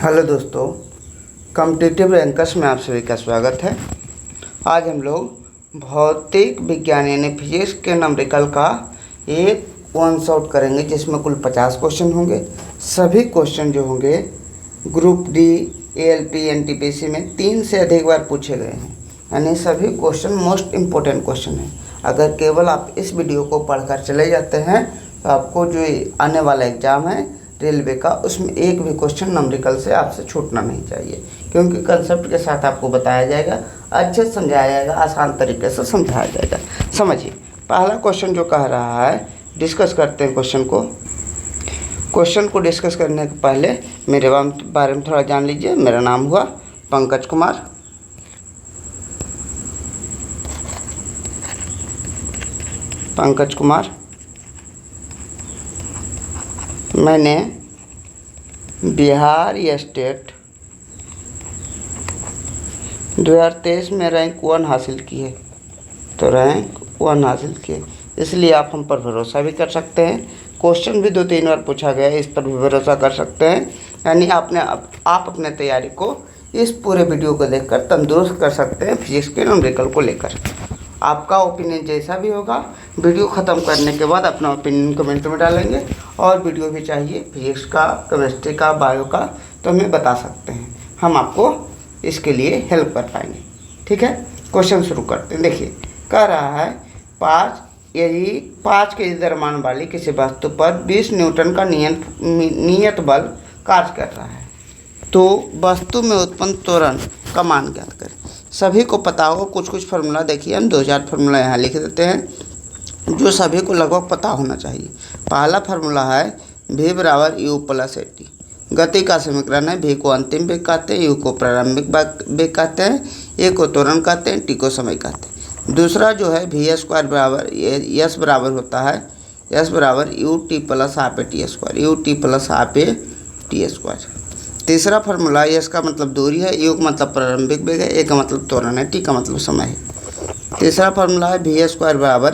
Hello दोस्तों, competitive rankers में आप सभी का स्वागत है। आज हम लोग भौतिक विज्ञान यानी फिजिक्स के न्यूमेरिकल का एक वन शॉट करेंगे, जिसमें कुल 50 क्वेश्चन होंगे। सभी क्वेश्चन जो होंगे ग्रुप डी, एएलपी, एनटीपीसी में 3 से अधिक बार पूछे गए हैं, यानी सभी क्वेश्चन मोस्ट इम्पोर्टेंट क्वेश्चन हैं। अगर केवल आप इस वीडियो को पढ़कर चले जाते हैं तो आपको जो आने वाला एग्ज़ाम है रेलवे का, उसमें एक भी क्वेश्चन न्यूमेरिकल से आपसे छूटना नहीं चाहिए, क्योंकि कंसेप्ट के साथ आपको बताया जाएगा, अच्छे से समझाया जाएगा, आसान तरीके से समझाया जाएगा। समझिए, पहला क्वेश्चन जो कह रहा है, डिस्कस करते हैं क्वेश्चन को डिस्कस करने के पहले मेरे बारे में थोड़ा जान लीजिए। मेरा नाम हुआ पंकज कुमार। मैंने बिहार स्टेट 2023 में रैंक 1 हासिल की है, तो रैंक 1 हासिल की है, इसलिए आप हम पर भरोसा भी कर सकते हैं। क्वेश्चन भी 2-3 बार पूछा गया है, इस पर भी भरोसा कर सकते हैं। यानी आप अपने तैयारी को इस पूरे वीडियो को देखकर तंदुरुस्त कर सकते हैं फिजिक्स के न्यूमेरिकल को लेकर। आपका ओपिनियन जैसा भी होगा, वीडियो ख़त्म करने के बाद अपना ओपिनियन कमेंट में डालेंगे। और वीडियो भी चाहिए फिजिक्स का, केमिस्ट्री का, बायो का, तो हमें बता सकते हैं, हम आपको इसके लिए हेल्प कर पाएंगे। ठीक है, क्वेश्चन शुरू करते हैं। देखिए, कह रहा है 5 के द्रव्यमान वाली किसी वस्तु पर 20 न्यूटन का नियत बल कार्य कर रहा है, तो वस्तु में उत्पन्न त्वरण का मान ज्ञात करें। सभी को पता होगा, कुछ फार्मूला देखिए, हम 2-4 फार्मूला यहाँ लिख देते हैं जो सभी को लगभग पता होना चाहिए। पहला फार्मूला है v बराबर u प्लस at। गति का समीकरण है, v को अंतिम वेग कहते हैं, u को प्रारंभिक वेग कहते हैं, a को त्वरण कहते हैं, t को समय कहते हैं। दूसरा जो है v स्क्वायर बराबर s बराबर होता है s बराबर ut plus half A T square, ut plus half A T square. तीसरा फार्मूला, s का मतलब दूरी है, u का मतलब प्रारंभिक वेग है, a का मतलब त्वरण है, t का मतलब समय है। तीसरा फार्मूला है v स्क्वायर बराबर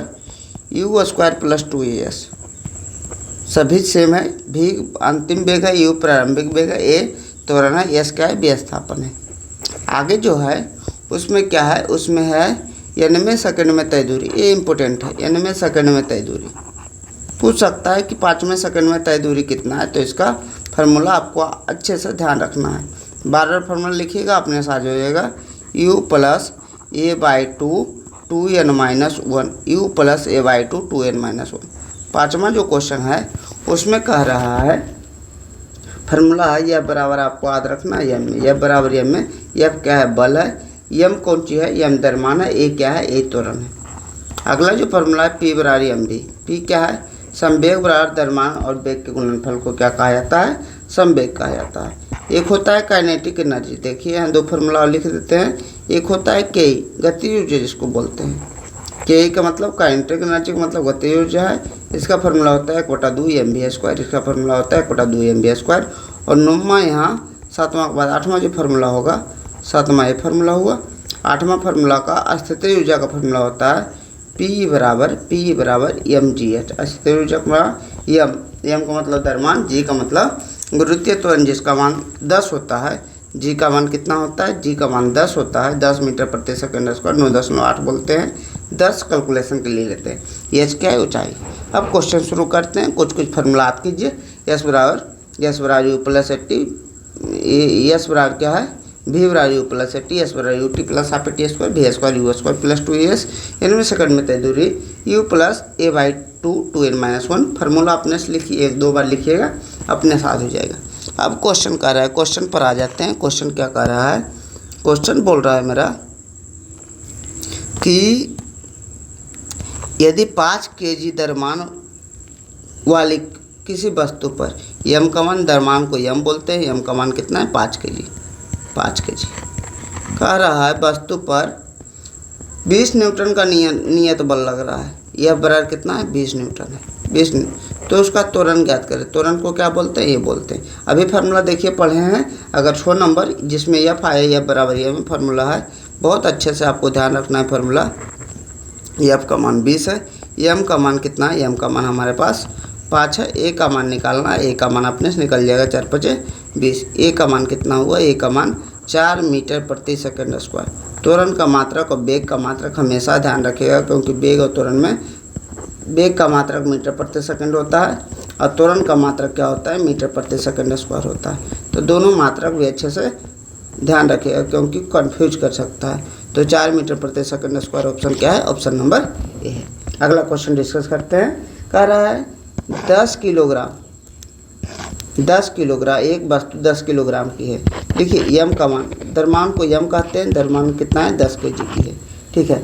u स्क्वायर प्लस 2as। सभी सेम है, v अंतिम वेग है, u प्रारंभिक वेग है, a त्वरण है, s क्या है, विस्थापन है। आगे जो है उसमें क्या है, उसमें है n सेकंड में तय दूरी। ये इम्पोर्टेंट है, n सेकंड में तय दूरी। पूछ सकता है कि 5वें सेकंड में तय दूरी कितना है, तो इसका फार्मूला आपको अच्छे से ध्यान रखना है। बार फार्मूला लिखिएगा, अपने साथ हो जाएगा u plus a/2 2n-1, u plus a/2 2n-1। पाँचवा जो क्वेश्चन है उसमें कह रहा है, फार्मूला है यह बराबर, आपको याद रखना है यम में, यह बराबर यम में, यह क्या है, बल है, यम कौन चीज़ है, यम द्रव्यमान है, ए क्या है, ए त्वरण है। अगला जो फार्मूला है p बराबर एम भी, p क्या है, समवेग बराबर द्रव्यमान और वेग के गुणनफल को क्या कहा जाता है, समवेग कहा जाता है। एक होता है काइनेटिक एनर्जी, देखिए यहाँ 2 फार्मूला लिख देते हैं। एक होता है के, गतिज ऊर्जा जिसको बोलते हैं, के का मतलब काइनेटिक एनर्जी का मतलब गतिज ऊर्जा है। इसका फार्मूला होता है 1/2 mv², इसका फार्मूला होता है 1/2 mv²। और 9वां यहाँ 7वां के बाद 8वां जो फार्मूला होगा, 7वां ये फार्मूला हुआ। 8वां फार्मूला का स्थितिज ऊर्जा का फार्मूला होता है P बराबर mgh। स्थितिज ऊर्जा का m का मतलब द्रव्यमान, g का मतलब गुरुत्वीय त्वरण, जिसका मान 10 होता है, g का मान कितना होता है, g का मान 10 होता है, 10 मीटर प्रति सेकंड स्क्वायर, 9.8 बोलते हैं। 10 कैलकुलेशन के लिए लेते हैं। h क्या है, ऊंचाई। अब क्वेश्चन शुरू करते हैं, कुछ फार्मूला याद कीजिए। s बराबर u प्लस at, s बराबर क्या है, v बराबर u प्लस at, s बराबर ut plus half A T square, v square u square plus 2as। इनमें सेकंड में तय दूरी u plus a/2 2n-1। Formula अपने से लिखिए, 1-2 बार लिखिएगा, अपने साथ हो जाएगा। अब क्वेश्चन कर रहा है, क्वेश्चन पर आ जाते हैं। क्वेश्चन क्या कर रहा है, क्वेश्चन बोल रहा है मेरा कि यदि 5 kg द्रव्यमान वाली किसी वस्तु पर, यम का मान, द्रव्यमान को यम बोलते हैं, यम का मान कितना है, 5 kg। कह रहा है वस्तु पर 20 न्यूटन का नियत बल लग रहा है, यह बराबर कितना है, 20 न्यूटन है, 20 तो उसका त्वरण ज्ञात करें। त्वरण को क्या बोलते हैं, ये बोलते हैं। अभी फार्मूला देखिए पढ़े हैं, अगर 6 नंबर जिसमें एफ आया, यह बराबर यह फार्मूला है, बहुत अच्छे से आपको ध्यान रखना है। फार्मूला एफ का मान 20 है, एम का मान कितना है, एम का मान हमारे पास 5 है, ए का मान निकालना है, ए का मान अपने से निकल जाएगा 4×5 20। ए का मान कितना हुआ, ए का मान 4 मीटर प्रति सेकंड स्क्वायर। त्वरण का मात्रक और वेग का मात्रक हमेशा ध्यान रखिएगा, क्योंकि वेग और त्वरण में वेग का मात्रक मीटर प्रति सेकंड होता है और त्वरण का मात्रक क्या होता है, मीटर प्रति सेकंड स्क्वायर होता है। तो दोनों मात्रक भी अच्छे से ध्यान रखिएगा, क्योंकि कंफ्यूज कर सकता है। तो 4 मीटर प्रति सेकंड स्क्वायर ऑप्शन क्या है, ऑप्शन नंबर ए है। अगला क्वेश्चन डिस्कस करते हैं। कह रहा है 10 किलोग्राम एक वस्तु 10 किलोग्राम की है। देखिए यम का मान, द्रव्यमान को यम कहते हैं, द्रव्यमान कितना है, 10 kg की है। ठीक है,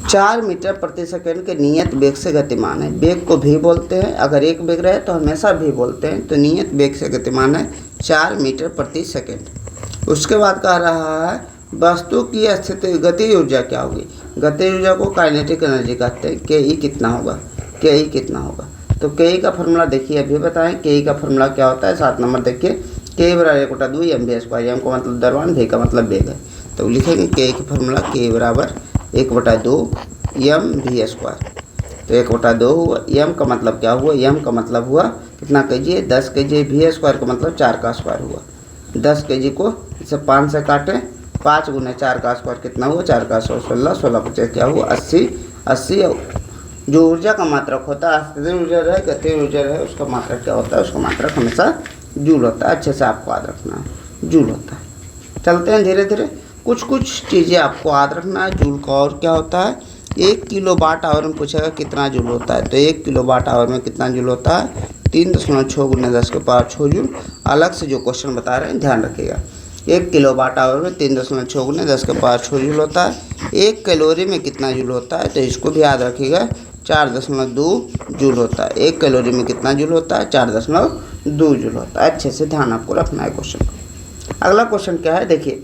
4 मीटर प्रति सेकंड के नियत वेग से गतिमान है। वेग को भी बोलते हैं, अगर एक वेग रहे तो हमेशा भी बोलते हैं। तो नियत वेग से गतिमान है 4 मीटर प्रति सेकंड। उसके बाद कह रहा है वस्तु की स्थिति गति ऊर्जा क्या होगी। गति ऊर्जा को काइनेटिक एनर्जी कहते हैं। के ई कितना होगा, के ई कितना होगा। तो के ई का फॉर्मूला देखिए, अभी बताएं के ई का फॉर्मूला क्या होता है। 7 नंबर देखिए, के बराबर 1/2 mv²। एम का मतलब द्रव्यमान, भी का मतलब वेग है। तो लिखेंगे के ई का फॉर्मूला के बराबर 1/2 mv²। तो 1/2 हुआ। एम का मतलब क्या हुआ, एम का मतलब हुआ कितना kg है, 10 kg। v² का मतलब 4 का स्क्वायर हुआ। 10 kg को इसे 5 से काटें, 5 × 4 का स्क्वायर कितना हुआ, 4 का 16, 16 50 क्या हुआ 80। 80 जो ऊर्जा का मात्रक होता है, स्थितिज ऊर्जा रहे, गतिज ऊर्जा रहे, उसका मात्रक क्या होता है, उसका मात्रक हमेशा जूल होता है। अच्छे से आपको याद रखना है, जूल होता है। चलते हैं धीरे धीरे, कुछ चीज़ें आपको याद रखना है जूल का। और क्या होता है, 1 किलोवाट आवर में पूछेगा कितना जूल होता है। तो 1 किलोवाट आवर में कितना जूल होता है, 3.6 × 10⁻6 जूल। अलग से जो क्वेश्चन बता रहे हैं ध्यान रखिएगा। 1 किलोवाट आवर में 3.6 × 10⁻6 जूल होता है। 1 कैलोरी में कितना जूल होता है, तो इसको भी याद रखिएगा, 4.2 जूल होता है। 1 कैलोरी में कितना जूल होता है, 4.2 जूल होता है। अच्छे से ध्यान आपको रखना है क्वेश्चन को। अगला क्वेश्चन क्या है, देखिए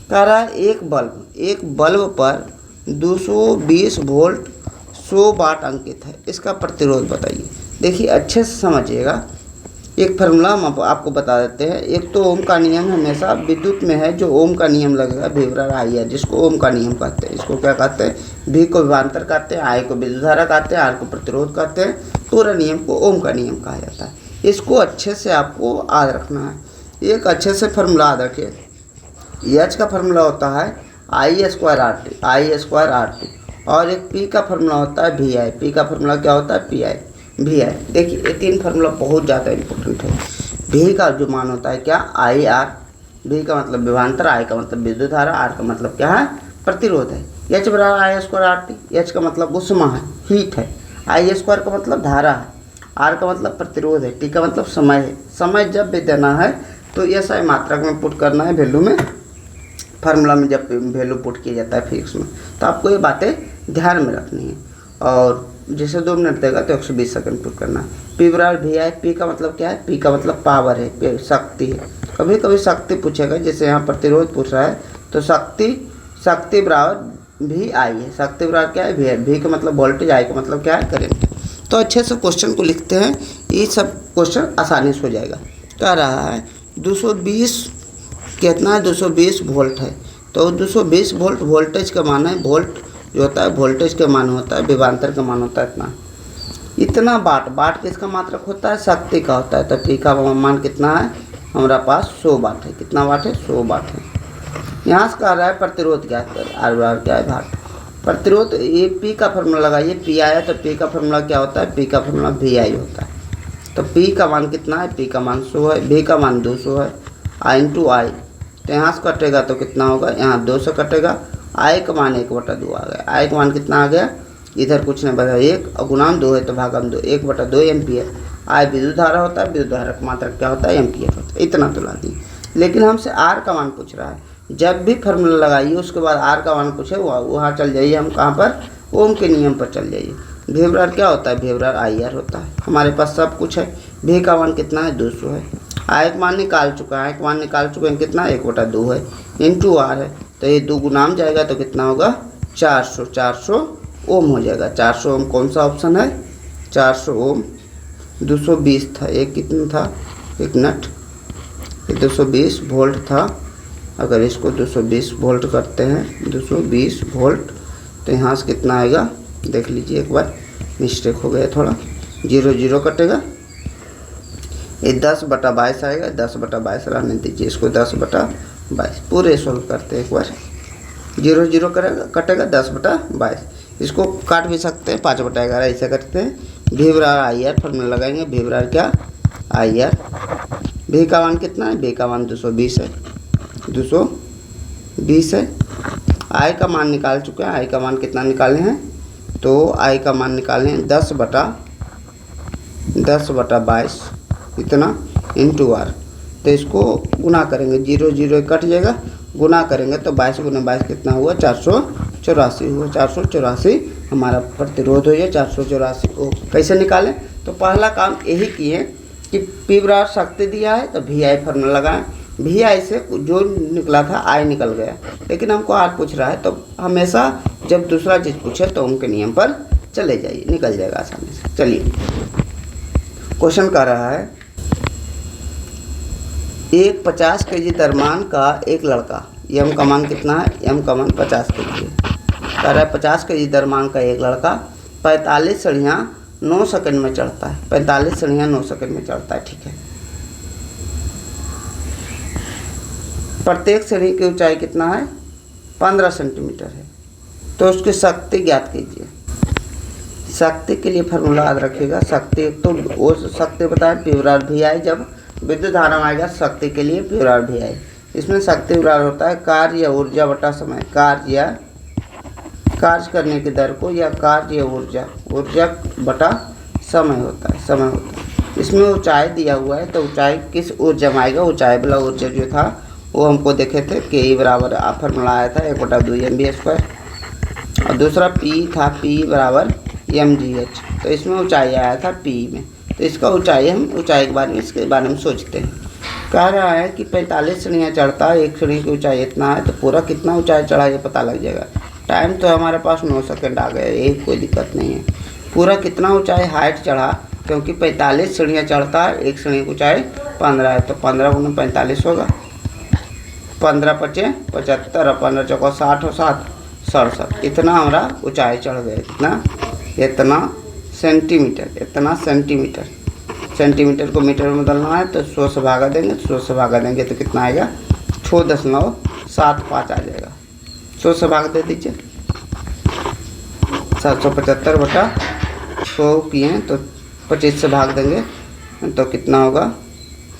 कह रहा है एक बल्ब पर 220 वोल्ट 100 वाट अंकित है, इसका प्रतिरोध बताइए। देखिए अच्छे से समझिएगा, एक फार्मूला हम आपको बता देते हैं। एक तो ओम का नियम हमेशा विद्युत में है, जो ओम का नियम लगेगा V बराबर I है, जिसको ओम का नियम कहते हैं। इसको क्या कहते हैं, V को विभवांतर कहते हैं, I को विद्युत धारा कहते हैं, R को प्रतिरोध कहते हैं। पूरा नियम को ओम का नियम कहा जाता है। इसको अच्छे से आपको याद रखना है। एक अच्छे से फार्मूला याद रखिए। H का फार्मूला होता है I² RT, और एक P का फार्मूला होता है VI। P का फार्मूला क्या होता है, PI VI। देखिए ये 3 फार्मूला बहुत ज़्यादा इंपॉर्टेंट है। V का जो मान होता है क्या, IR। V का मतलब विभवांतर, I का मतलब विद्युत धारा, R का मतलब क्या है, प्रतिरोध है। H बराबर I² RT। H का मतलब उष्मा है, हीट है। I² का मतलब धारा है, R का मतलब प्रतिरोध है, T का मतलब समय है। समय जब भी देना है तो SI मात्रक में पुट करना है, वैल्यू में, फार्मूला में जब वैल्यू पुट किया जाता है फिजिक्स में। तो आपको ये बातें ध्यान में रखनी है। और जैसे 2 मिनट देगा तो 120 सेकंड पुट करना है। P बराबर VI। P का मतलब क्या है, P का मतलब पावर है, शक्ति है। कभी कभी शक्ति पूछेगा, जैसे यहाँ प्रतिरोध पूछ रहा है, तो शक्ति बराबर VI है। शक्ति बराबर क्या है, VI। V का मतलब वोल्टेज, I का मतलब क्या है, करंट। तो अच्छे से क्वेश्चन को लिखते हैं, ये सब क्वेश्चन आसानी से हो जाएगा। कह रहा है 220 कितना है, 220 वोल्ट है। तो 220 वोल्ट वोल्टेज का मान है, वोल्ट जो होता है वोल्टेज का मान होता है, विभवांतर का मान होता है इतना वाट किसका मात्रक होता है, शक्ति का होता है। तो P का मान कितना है हमारा पास, 100 वाट है। कितना वाट है, 100 वाट है। यहाँ से कह रहा है प्रतिरोध क्या है, R बराबर क्या है, भाट। प्रतिरोध, ये P का फॉर्मूला लगाइए, P आया तो P का फॉर्मूला क्या होता है, P का फॉर्मूला VI होता है। तो P का मान कितना है, P का मान 100 है, V का मान 200 है, I × I। तो यहाँ से कटेगा तो कितना होगा, यहाँ 2 से कटेगा, I का मान 1/2 आ गया। I का मान कितना आ गया, इधर कुछ नहीं बचा, 1 और गुणाम 2 है तो भागम 2, 1/2 एम्पियर। I विद्युत धारा होता है, विद्युत धारा का मात्रक क्या होता है, एम्पियर होता है। इतना तो ला दी। लेकिन हमसे R का मान पूछ रहा है। जब भी फार्मूला लगाइए उसके बाद R का मान पूछे, वहाँ चल जाइए, हम कहाँ पर, ओम के नियम पर चल जाइए। V बराबर क्या होता है, V बराबर IR होता है। हमारे पास सब कुछ है। V का मान कितना है, 200 है। I का मान निकाल चुका है, मान निकाल चुके हैं, कितना 1/2 है, इंटू R है। तो ये 2 गुनाम जाएगा तो कितना होगा, 400 ओम हो जाएगा। 400 ओम कौन सा ऑप्शन है, 400 ओम। 220 था, एक कितना था, 1 मिनट, 220 वोल्ट था। अगर इसको 220 वोल्ट करते हैं, 220 वोल्ट, तो यहाँ से कितना आएगा, देख लीजिए एक बार, मिस्टेक हो गया थोड़ा, 0 0 कटेगा, ये 10/22 आएगा, 10/22 रहने दीजिए इसको, 10/22 पूरे सोल्व करते हैं एक बार। 0 0 करेगा कटेगा 10/22, इसको काट भी सकते हैं 5/11 ऐसे करते हैं। भी बराबर आई आर फॉर्मूला लगाएंगे, भी बराबर क्या आई आर। भी का मान कितना है, भी का मान 220 है, 220 है। आई का मान निकाल चुके हैं, आई का मान कितना निकाले हैं, तो आई का मान निकाले हैं 10/22 इतना इंटू आर। तो इसको गुना करेंगे, 0 0 कट जाएगा, गुना करेंगे तो 22 × 22 कितना हुआ, 484 हुआ। 484 हमारा प्रतिरोध हो गया। 484 को कैसे निकालें, तो पहला काम यही किए कि पी बराबर शक्ति दिया है तो वी आई फॉर्मूला लगाएं। वी आई से जो निकला था आई निकल गया, लेकिन हमको आर पूछ रहा है, तो हमेशा जब दूसरा चीज़ पूछे तो उनके नियम पर चले जाइए, निकल जाएगा आसानी से। चलिए क्वेश्चन कर रहा है, एक 50 kg द्रव्यमान का एक लड़का, एम का मान कितना है, एम का मान 50 kg है। कह रहा है 50 kg द्रव्यमान का एक लड़का 45 सीढ़ियाँ 9 सेकंड में चढ़ता है। 45 सीढ़ियाँ 9 सेकंड में चढ़ता है, ठीक है। प्रत्येक सीढ़ी की ऊंचाई कितना है, 15 सेंटीमीटर है। तो उसकी शक्ति ज्ञात कीजिए। शक्ति के लिए फार्मूला याद रखिएगा। शक्ति तो वो शक्ति बताएं पी बराबर वी आई, जब विद्युत धारा में आएगा शक्ति के लिए पी बराबर वी आई। इसमें शक्ति बराबर होता है कार्य या ऊर्जा बटा समय, कार्य करने की दर को, या कार्य या ऊर्जा बटा समय होता है, समय होता है। इसमें ऊंचाई दिया हुआ है, तो ऊंचाई किस ऊर्जा में आएगा, ऊंचाई वाला ऊर्जा जो था वो हमको देखे थे के ई बराबर फार्मूला आया था 1/2 mv², और दूसरा पी था पी बराबर mgh। तो इसमें ऊंचाई आया था पी में, तो इसका ऊंचाई हम ऊंचाई के बारे में इसके बारे में सोचते हैं। कह रहा है कि 45 सीढ़ियाँ चढ़ता है, एक सीढ़ी की ऊंचाई इतना है, तो पूरा कितना ऊंचाई चढ़ा ये पता लग जाएगा। टाइम तो हमारे पास 9 सेकंड आ गए, ये कोई दिक्कत नहीं है। पूरा कितना ऊंचाई हाइट चढ़ा, क्योंकि 45 सीढ़ियाँ चढ़ता है, एक सीढ़ी की ऊंचाई 15 है, तो 15 × 45 होगा, 15 × 5 = 75 और 15 × 4 = 60 और 7 = 67। इतना हमारा ऊंचाई चढ़ गया। इतना सेंटीमीटर, सेंटीमीटर को मीटर में बदलना है, तो 100 से भागा देंगे, तो 100 से भागा देंगे तो कितना आएगा, 6.75 आ जाएगा। 100 से भाग दे दीजिए, 775/100 किए हैं, तो 25 से भाग देंगे तो कितना होगा,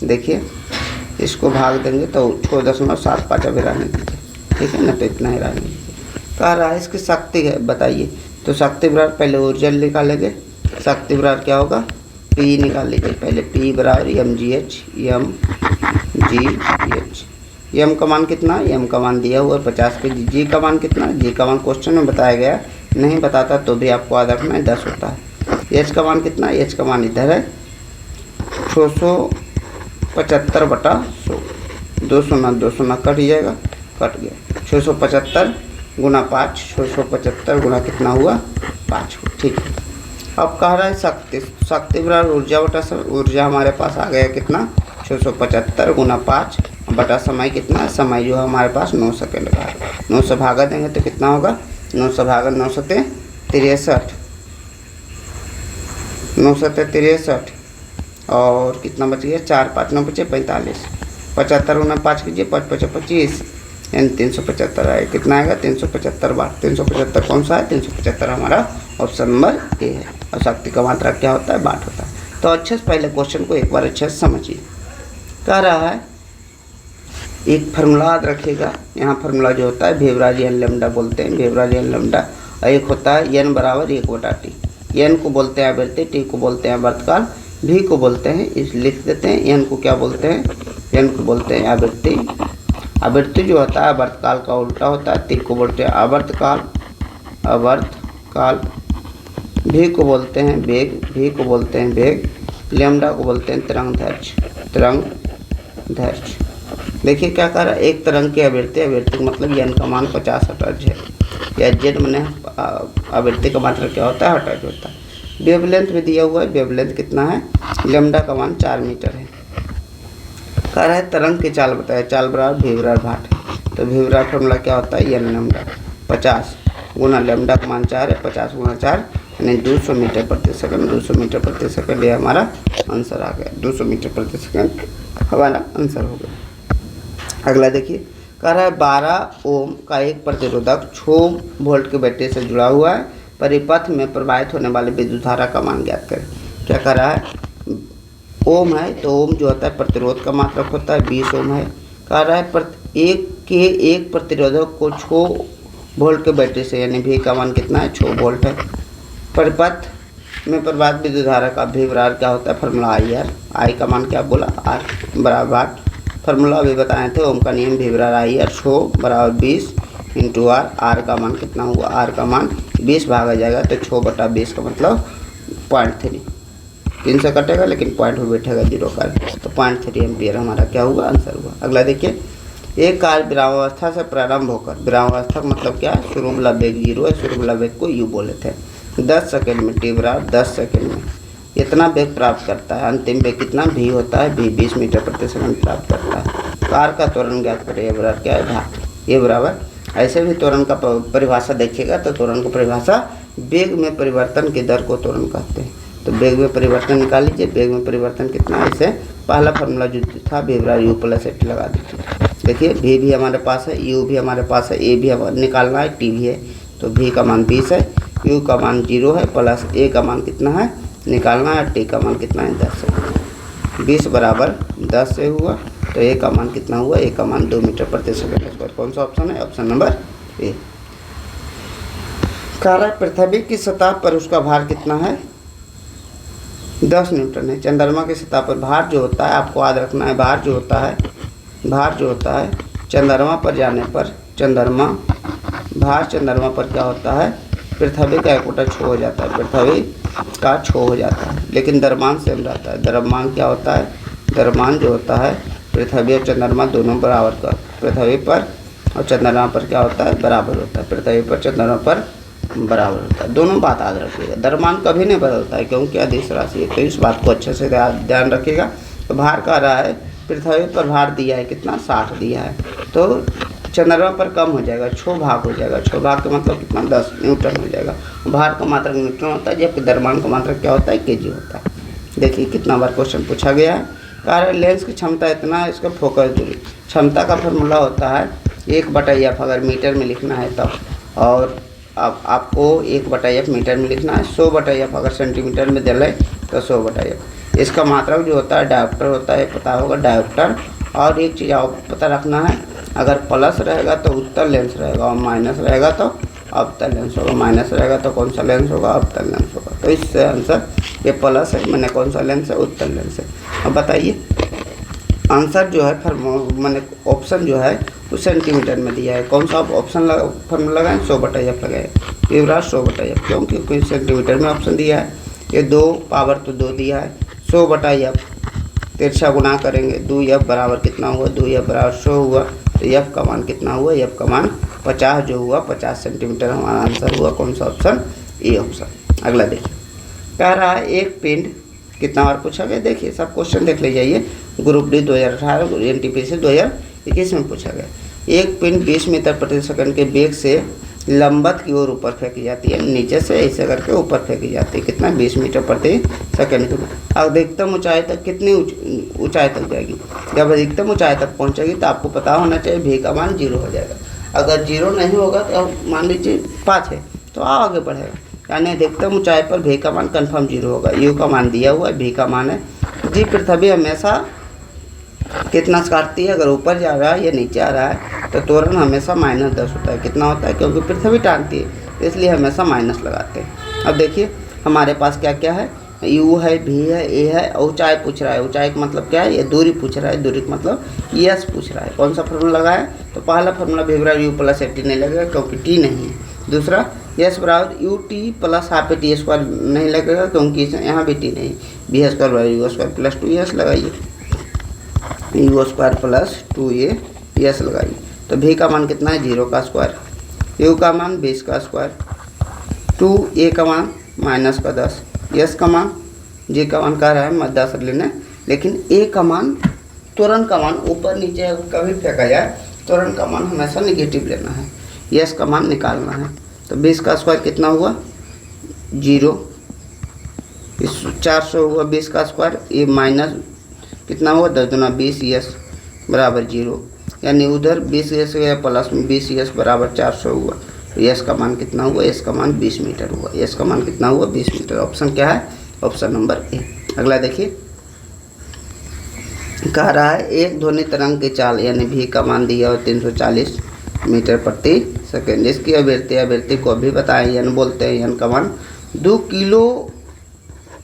देखिए इसको भाग देंगे तो 6.75 अभी रहने दीजिए, ठीक है ना, तो इतना ही रहने दीजिए। कह रहा है इसकी शक्ति है बताइए, तो शक्ति बराबर पहले ऊर्जा निकालेंगे। शक्ति बराबर क्या होगा, पी निकाल लीजिए पहले, पी बराबर mgh, एम का मान कितना, एम का मान दिया हुआ 50 kg। जी का मान कितना, जी का मान क्वेश्चन में बताया गया, नहीं बताता तो भी आपको याद रखना है 10 होता है। एच का मान कितना, एच का मान इधर है 675/100, 200 कट जाएगा, कट गया। 675 × 5, 675 गुना कितना हुआ 5, ठीक है। अब कह रहा है शक्ति बराबर ऊर्जा बटा समय। ऊर्जा हमारे पास आ गया कितना, 675 × 5 बटा समय कितना है, समय जो है हमारे पास 9 सेकंड का है। 9 से भागा देंगे तो कितना होगा, 9 से भागा 9 × 63, और कितना बच गया, 4 5 9 बचे 45, 75 × 5 कीजिए, 5 5 25, यानी 375 आएगा। कितना आएगा, 375 बार। 375 कौन सा है, 375 हमारा ऑप्शन नंबर ए है। और शक्ति का मात्रा क्या होता है, वाट होता है। तो अच्छे से पहले क्वेश्चन को एक बार अच्छे से समझिए। कह रहा है एक फार्मूला याद रखिएगा, यहाँ फार्मूला जो होता है वी एन लैम्डा बोलते हैं, वी एन लैम्डा। एक होता है एन बराबर 1/t, एन को बोलते हैं आवृत्ति, टी को बोलते हैं आवर्तकाल, भी को बोलते हैं, इस लिख देते हैं, एन को क्या बोलते हैं, एन को बोलते हैं आवृत्ति। आवृत्ति जो होता है आवर्तकाल का उल्टा होता है, टी को बोलते हैं आवर्तकाल, भी को बोलते हैं वेग, लैम्डा को बोलते हैं तरंगदैर्घ्य। देखिए क्या कर रहा है, एक तरंग की आवृत्ति मतलब एन का मान 50 हर्ट्ज है, या जेड मैंने आवृत्ति का मात्रा क्या होता है, हर्ट्ज होता है। वेवलेंथ भी दिया हुआ है, वेवलेंथ कितना है, लैम्डा का मान 4 मीटर है। कह रहा है तरंग की चाल बताया, चाल बराबर भी बराबर भाट है, तो भी बराबर फॉर्मूला क्या होता है, एन लैम्डा 50 गुना लैम्डा का मान 4 है, 50 × 4 यानी 200 मीटर प्रति सेकंड। 200 मीटर प्रति सेकंड ये हमारा आंसर आ गया। 200 मीटर प्रति सेकंड हमारा आंसर हो गया। अगला देखिए, कह रहा है 12 ओम का एक प्रतिरोधक 6 वोल्ट के बैटरी से जुड़ा हुआ है, परिपथ में प्रवाहित होने वाले विद्युत धारा का मान ज्ञात करें। क्या कह रहा है, ओम है तो ओम जो होता है प्रतिरोध का मात्रक होता है, 20 ओम है। कह रहा है एक प्रतिरोधक को 6 वोल्ट के बैटरी से, यानी भी का मान कितना है, 6 वोल्ट है। परिपथ में प्रवाहित विद्युत धारा का अभिव्रार क्या होता है, फार्मूला आई का मान क्या बोला, आर बराबर, फार्मूला अभी बताए थे, ओम का नियम विवरार आई आर, 6 बराबर 20 इंटू आर का मान कितना हुआ, आर का मान 20 भागा जाएगा तो 6/20 का मतलब 0.3, 3 से कटेगा लेकिन पॉइंट में बैठेगा 0 का, तो 0.3 एम्पियर हमारा क्या हुआ, आंसर हुआ। अगला देखिए, एक कार्य विरामावस्था से प्रारंभ होकर, विरामावस्था का मतलब क्या है, शुरू वाला वेग 0 है, शुरू वाला वेग को यू बोले थे, 10 सेकेंड में टी बराबर 10 सेकेंड में इतना वेग प्राप्त करता है। अंतिम वेग कितना भी होता है, भी 20 मीटर प्रति सेकंड प्राप्त करता है। कार का त्वरण ज्ञात करें, ये बराबर क्या है, ये बराबर, ऐसे भी त्वरण का परिभाषा देखिएगा तो त्वरण की परिभाषा वेग में परिवर्तन की दर को त्वरण कहते हैं। तो वेग में परिवर्तन निकाल लीजिए, वेग में परिवर्तन कितना है, इसे पहला फार्मूला जो था v बराबर यू प्लस एट लगा दीजिए। देखिए v भी हमारे पास है, u भी हमारे पास है, a भी हमारे निकालना है, t भी है, तो v का मान 20 है, u का मान 0 है, प्लस a का मान कितना है निकालना है, t का मान कितना है 10 है। 20 बराबर 10 से हुआ तो a का मान कितना हुआ, a का मान 2 मीटर प्रति सेकंड स्क्वायर। कौन सा ऑप्शन है, ऑप्शन नंबर ए। कह पृथ्वी की सतह पर उसका भार कितना है, 10 न्यूटन है। चंद्रमा की सतह पर भार जो होता है, आपको याद रखना है, भार जो होता है चंद्रमा पर जाने पर, भार चंद्रमा पर क्या होता है, पृथ्वी का 1 छो हो जाता है, पृथ्वी का छो हो जाता है, लेकिन द्रव्यमान सेम रहता है। द्रव्यमान क्या होता है, द्रव्यमान जो होता है पृथ्वी और चंद्रमा दोनों बराबर का, पृथ्वी पर और चंद्रमा पर क्या होता है, बराबर होता है, पृथ्वी पर चंद्रमा पर बराबर होता है। दोनों बात याद रखिएगा, द्रव्यमान कभी नहीं बदलता है क्योंकि अदिश राशि है, तो इस बात को अच्छे से ध्यान रखिएगा। तो भार कह रहा है पृथ्वी पर भार दिया है कितना, 60 दिया है, तो चंद्रमा पर कम हो जाएगा, 6 भाग हो जाएगा, 6 भाग का मतलब कितना, 10 न्यूटन हो जाएगा। भार का मात्रक न्यूटन होता है, जबकि द्रव्यमान का मात्रक क्या होता है, केजी होता है। देखिए कितना बार क्वेश्चन पूछा गया है। कह रहे लेंस की क्षमता इतना है, इसका फोकस दूरी, क्षमता का फॉर्मूला होता है 1/f, अगर मीटर में लिखना है तब, और अब आपको 1/f मीटर में लिखना है, 100/f अगर सेंटीमीटर में दिया तो 100/f। इसका मात्रक जो होता है डायोप्टर होता है, पता होगा डायोप्टर। और एक चीज़ आपको पता रखना है, अगर प्लस रहेगा तो उत्तल लेंस रहेगा और माइनस रहेगा तो अवतल लेंस होगा, माइनस रहेगा तो कौन सा लेंस होगा, अवतल लेंस होगा। तो इससे आंसर ये प्लस है, मैंने कौन सा लेंस है, उत्तल लेंस है। अब बताइए आंसर जो है, मैंने ऑप्शन जो है वो सेंटीमीटर में दिया है, कौन सा ऑप्शन फॉर्मूला लगाएं, 100/f लगाए, विवरा 100/f, क्योंकि कोई सेंटीमीटर में ऑप्शन दिया है। ये 2 पावर तो 2 दिया है, 100/f तिरछा गुना करेंगे, 2f बराबर कितना हुआ, 2f बराबर 100 हुआ, तो f का मान कितना हुआ, f का मान 50 जो हुआ, 50 सेंटीमीटर हमारा आंसर हुआ। कौन सा ऑप्शन, ए ऑप्शन। अगला देखिए, कह रहा है एक पिंड, कितना बार पूछा गया, देखिए सब क्वेश्चन देख ले जाइए, ग्रुप डी 2018 एनटीपीसी 2021 में पूछा गया। एक पिंड 20 मीटर प्रति सेकंड के वेग से लंबवत की ओर ऊपर फेंकी जाती है, नीचे से ऐसे करके ऊपर फेंकी जाती है, कितना, 20 मीटर प्रति सेकंड के। अधिकतम ऊंचाई तक कितनी ऊंचाई तक जाएगी, जब अधिकतम ऊंचाई तक पहुंचेगी तो आपको पता होना चाहिए v का मान 0 हो जाएगा। अगर 0 नहीं होगा तो मान लीजिए 5 है तो आगे बढ़ेगा, यानी अधिकतम ऊंचाई पर v का मान कन्फर्म 0 होगा। u का मान दिया हुआ है, v का मान है जी। पृथ्वी हमेशा कितना काटती है, अगर ऊपर जा रहा है या नीचे आ रहा है तो त्वरण हमेशा -10 होता है, कितना होता है, क्योंकि पृथ्वी टानती है इसलिए हमेशा माइनस लगाते हैं। अब देखिए हमारे पास क्या क्या है, u है, v है, a है, ऊंचाई पूछ रहा है, ऊंचाई का मतलब क्या है, ये दूरी पूछ रहा है, दूरी का मतलब s पूछ रहा है। कौन सा फॉर्मूला लगाया, तो पहला फॉर्मूला v बराबर u प्लस टी नहीं लगेगा क्योंकि t नहीं है। दूसरा s बराबर u t plus half T square नहीं लगेगा क्योंकि यहाँ भी t नहीं, b स्क्वायर बराबर u स्क्वायर प्लस 2s लगाइए, u स्क्वायर प्लस 2a लगाइए, तो v का मान कितना है, 0 का स्क्वायर, u का मान 20 का स्क्वायर, 2a का मान -10, s का मान, g का मान कह रहा है 10 लेना, लेकिन a का मान, त्वरण का मान ऊपर नीचे कभी फेंका जाए त्वरण का मान हमेशा निगेटिव लेना है, s का मान निकालना है। तो 20 का स्क्वायर कितना हुआ, जीरो, इस 400 हुआ 20 का स्क्वायर, ये माइनस कितना हुआ 10 दूना 20 यस बराबर जीरो, यानी उधर 20 यस गया प्लस में 20 यस बराबर 400 हुआ। तो यस का मान कितना हुआ, यस का मान 20 मीटर हुआ। यस का मान कितना हुआ 20 मीटर। ऑप्शन क्या है, ऑप्शन नंबर ए। अगला देखिए, कह रहा है एक ध्वनि तरंग की चाल यानी भी का मान दिया और 340 मीटर प्रति सेकेंड। इसकी आवृत्ति को भी बताएं, यानी बोलते हैं यानी का मान 2 किलो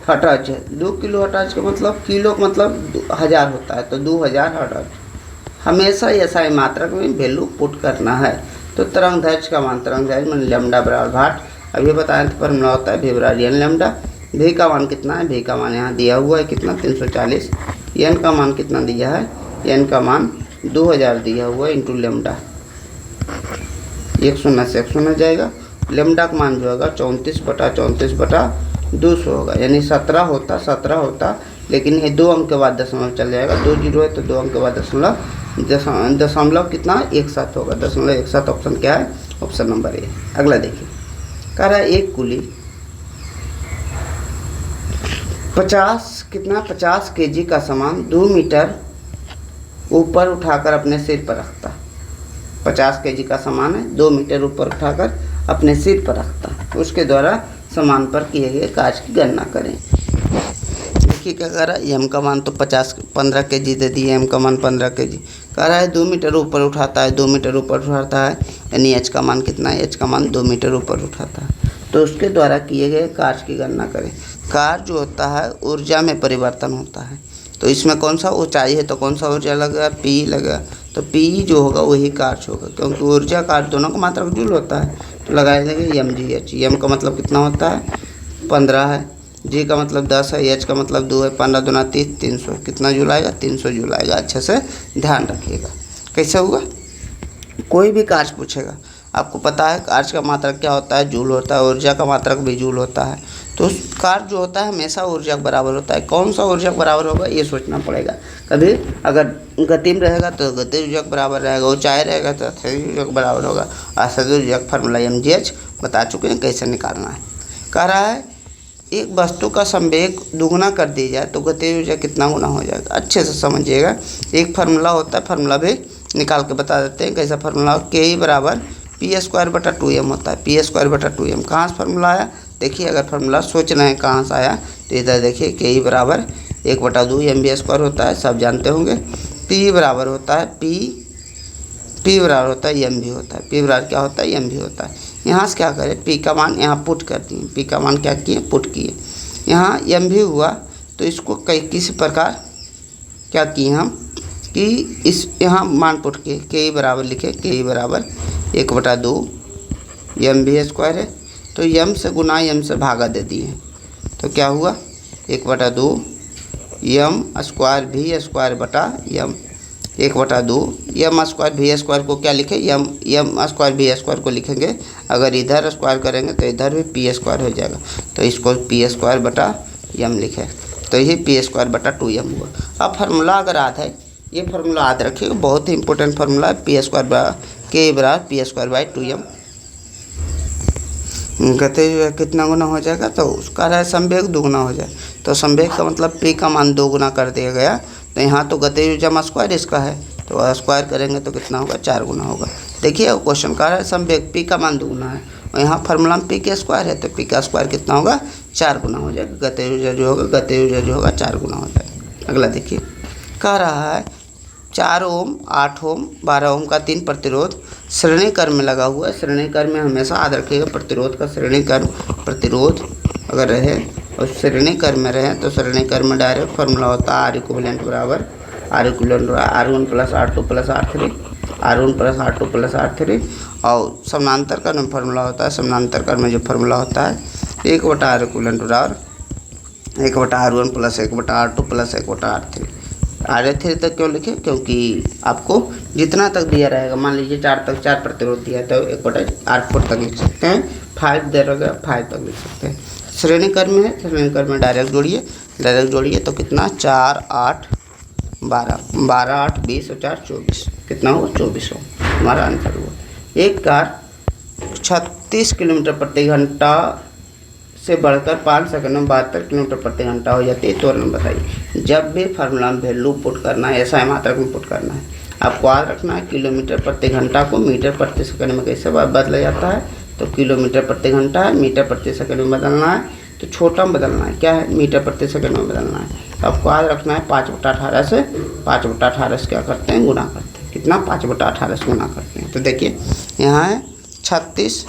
हर्ट्ज है। 2 किलो हर्ट्ज का मतलब, किलो का मतलब 1000 होता है, तो 2000 हर्ट्ज। हमेशा ऐसा मात्रक में वैल्यू पुट करना है। तो तरंग दैर्घ्य का मान, तरंग दैर्घ्य मान लैम्डा बराबर भाट, अभी बताएं तो फॉर्मूला होता है भी बराबर एन लैम्डा। भी का मान कितना है, भी का मान यहाँ दिया हुआ है कितना 340। एन का मान कितना दिया है, एन का मान 2000 दिया हुआ है इंटू लेमडा, 1 शून्य से 1 शून्य जाएगा। लेमडा का मान जो होगा 34/200 होगा, यानी 17 होता, लेकिन ये 2 अंक के बाद दशमलव चल जाएगा। 2 जीरो है तो 2 अंक के बाद दशमलव कितना 17 होगा, 0.17। ऑप्शन क्या है, ऑप्शन नंबर ए। अगला देखिए, कह रहा है एक कुली 50 केजी का सामान 2 मीटर ऊपर उठाकर अपने सिर पर रखता। 50 केजी का सामान है, 2 मीटर ऊपर उठाकर अपने सिर पर रखता। उसके द्वारा सामान पर किए गए कार्य की गणना करें। देखिए क्या कह रहा है, एम का मान तो 15 केजी दे दिए, एम का मान 15 केजी। कह रहा है 2 मीटर ऊपर उठाता है, 2 मीटर ऊपर उठाता है, यानी एच का मान कितना है, एच का मान 2 मीटर ऊपर उठाता है। तो उसके द्वारा किए गए कार्य की गणना करें। कार्य जो होता है ऊर्जा में परिवर्तन होता है, तो इसमें कौन सा ऊंचाई है तो कौन सा ऊर्जा लगेगा, पी लगेगा। तो पी जो होगा वही कार्य होगा, क्योंकि ऊर्जा कार्य दोनों का मात्रक जूल होता है। तो लगाए देंगे एम जी एच। एम का मतलब कितना होता है 15 है, जी का मतलब 10 है, एच का मतलब 2 है, 15 दूना 30, 300। कितना जूल आएगा, 300 जूल आएगा। अच्छे से ध्यान रखिएगा। कैसे होगा, कोई भी कार्य पूछेगा, आपको पता है कार्य का मात्रक क्या होता है, जूल होता है, ऊर्जा का मात्रक भी जूल होता है। तो कार्य जो होता है हमेशा ऊर्जा के बराबर होता है। कौन सा ऊर्जा के बराबर होगा ये सोचना पड़ेगा। कभी अगर गति में रहेगा तो गति ऊर्जा के बराबर रहेगा, ऊंचाई रहेगा तो स्थिति ऊर्जा के बराबर होगा। स्थिति ऊर्जा का फार्मूला mgh बता चुके हैं कैसे निकालना है। कह रहा है एक वस्तु का संवेग दुगुना कर दी जाए तो गति ऊर्जा कितना गुना हो जाएगा। अच्छे से समझिएगा, एक फार्मूला होता है, फार्मूला भी निकाल के बता देते हैं कैसा फार्मूला। के बराबर p²/2m होता है। p²/2m कहाँ से फार्मूला आया, देखिए अगर फार्मूला सोच रहे हैं कहाँ से आया तो इधर देखिए, के बराबर 1/2 mv² होता है, सब जानते होंगे। p बराबर होता है p बराबर होता है mv होता है। p बराबर क्या होता है, mv होता है। यहाँ से क्या करें, p का मान यहाँ पुट कर दिए, p का मान क्या किए, पुट किए। यहाँ mv हुआ तो इसको किसी प्रकार क्या किए हम कि इस यहाँ मान पुट किए, के बराबर लिखे, के बराबर 1/2 mv² है, तो m से गुना m से भागा दे दिए, तो क्या हुआ 1/2 m² v² बटा m, 1/2 m² v² को क्या लिखे, m² v² को लिखेंगे। अगर इधर स्क्वायर करेंगे तो इधर भी p² हो जाएगा, तो इसको p² बटा m लिखे, तो ये p² बटा 2m हुआ। अब फार्मूला अगर आता है, ये फार्मूला याद रखिएगा, बहुत ही इंपॉर्टेंट फार्मूला है। p² के बराबर p²/2m। गति कितना गुना हो जाएगा, तो उसका है संवेग दुगुना हो जाए। तो संवेग का मतलब p का मान 2 गुना कर दिया गया, तो यहाँ तो गति ऊर्जा स्क्वायर इसका है, तो स्क्वायर करेंगे तो कितना होगा, 4 गुना होगा। देखिए क्वेश्चन का है संवेग p का मान 2 गुना है, और यहाँ फार्मूला में p का स्क्वायर है, तो p का स्क्वायर कितना होगा, 4 गुना हो जाएगा। गति ऊर्जा जो होगा 4 गुना हो जाएगा। अगला देखिए, कह रहा है 4 ओम, 8 ओम, 12 ओम का 3 प्रतिरोध श्रेणी क्रम में लगा हुआ है। श्रेणी क्रम में हमेशा याद रखिएगा, प्रतिरोध का श्रेणी क्रम, प्रतिरोध अगर रहे और श्रेणी क्रम में रहे तो श्रेणी क्रम में डायरेक्ट फार्मूला होता है R बराबर R1 + R2 + R3, R1 + R2 + R3। और समानांतर क्रम में फार्मूला होता है, समानांतर क्रम में जो फार्मूला होता है 1/R बराबर 1/R1 + 1/R2 + 1/R3। R3 तक क्यों लिखे, क्योंकि आपको जितना तक दिया रहेगा, मान लीजिए 4 तक 4 प्रतिरोध दिया है तो 1/R4 तक लिख सकते हैं, 5 दे रहेगा 5 तक लिख सकते हैं। श्रेणी क्रम में है, श्रेणी क्रम में डायरेक्ट जोड़िए तो कितना 4 8 12, 12 8 20 और 4 24, कितना हुआ 24 हो, हमारा आंसर हुआ। एक कार 36 किलोमीटर प्रति घंटा से बढ़कर 5 सेकंड में 72 किलोमीटर प्रति घंटा हो जाती है। त्वरण बताइए। जब भी फार्मूला में वैल्यू पुट करना है, ऐसा मात्रक में पुट करना है, आपको याद रखना है किलोमीटर प्रति घंटा को मीटर प्रति सेकंड में कैसे बदला जाता है। तो किलोमीटर प्रति घंटा है, मीटर प्रति सेकंड में बदलना है, तो छोटा में बदलना है, क्या है, मीटर प्रति सेकंड में बदलना है। तो आपको याद रखना है 5/18 से 5/18 से क्या करते हैं, गुना करते हैं। कितना, 5/18 से गुना करते हैं। तो देखिए यहाँ है 36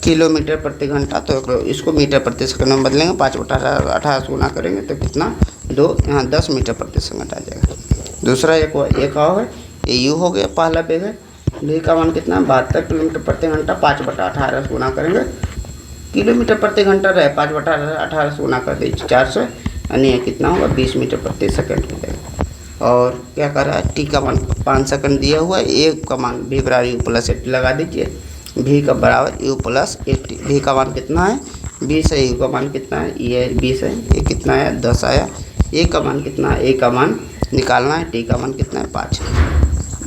किलोमीटर प्रति घंटा, तो इसको मीटर प्रति सेकंड में बदलेंगे, 5/18 से गुना करेंगे तो कितना, 2, यहाँ 10 मीटर प्रति सेकंड आ जाएगा। दूसरा एक और है, ये यू हो गया, पहला वेग है। v का मान कितना है, 72 किलोमीटर प्रति घंटा, 5/18 से गुना करेंगे, किलोमीटर प्रति घंटा रहे, 5/18 से गुना कर दीजिए 400, यानी ये कितना होगा, 20 मीटर प्रति सेकंड हो जाएगा। और क्या कर रहा है, टी का मान 5 सेकंड दिया हुआ है, ए का मान v बराबर यू प्लस 80 लगा दीजिए, v का बराबर यू प्लस 80। v का मान कितना है, 20 है, यू का मान कितना है, ये 20 है, ये कितना है, 10 आया। ए का मान कितना है, ए का मान निकालना है, टी का मान कितना है, 5 है।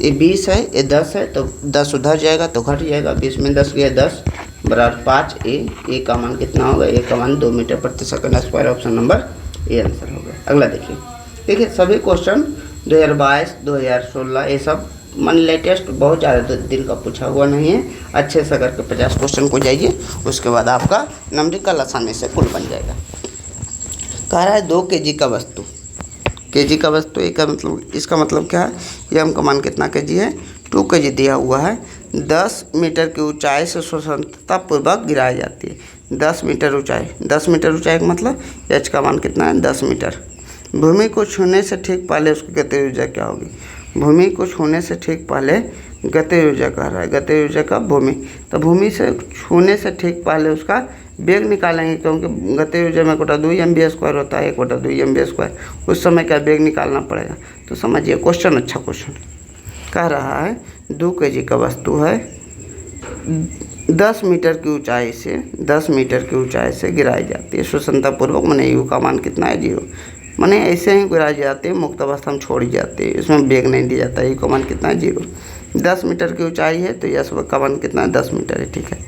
ये 20 है, ये 10 है, तो 10 उधर जाएगा तो घट जाएगा, 20 में 10 गया 10 बराबर 5। ए का मान कितना होगा, ए का मान 2 मीटर प्रति second square, option number A answer होगा। अगला देखिए सभी क्वेश्चन 2022 2016 ये सब मान लेटेस्ट, बहुत ज़्यादा दिन का पूछा हुआ नहीं है। अच्छे से करके 50 क्वेश्चन को जाइए, उसके बाद आपका नंबरिकल आसानी से कुल बन जाएगा। कह रहा है 2 kg का वस्तु, kg का वस्तु इसका मतलब क्या है, एम का मान कितना kg है, 2 kg दिया हुआ है, 10 मीटर की ऊंचाई से स्वतंत्रतापूर्वक गिराई जाती है। 10 मीटर ऊंचाई, 10 मीटर ऊंचाई का मतलब एच का मान कितना है, 10 मीटर। भूमि को छूने से ठीक पहले उसकी गतिज ऊर्जा क्या होगी, भूमि को छूने से ठीक पहले गतिज ऊर्जा कह रहा है, गतिज ऊर्जा का भूमि, तो भूमि से छूने से ठीक पहले उसका वेग निकालेंगे, क्योंकि गतिज ऊर्जा में 1/2 mv² होता है, 1/2 mv², उस समय क्या वेग निकालना पड़ेगा। तो समझिए क्वेश्चन अच्छा क्वेश्चन कह रहा है 2 kg का वस्तु है, 10 मीटर की ऊंचाई से 10 मीटर की ऊंचाई से गिराई जाती है स्वतंत्रतापूर्वक, माने यू का मान कितना है, 0, माने ऐसे ही गिराई जाती है, मुक्त अवस्था में छोड़ी जाती है, इसमें वेग नहीं दिया जाता है। यू का मान कितना है, 0। 10 मीटर की ऊंचाई है तो यस का मान कितना है, 10 मीटर है, ठीक है,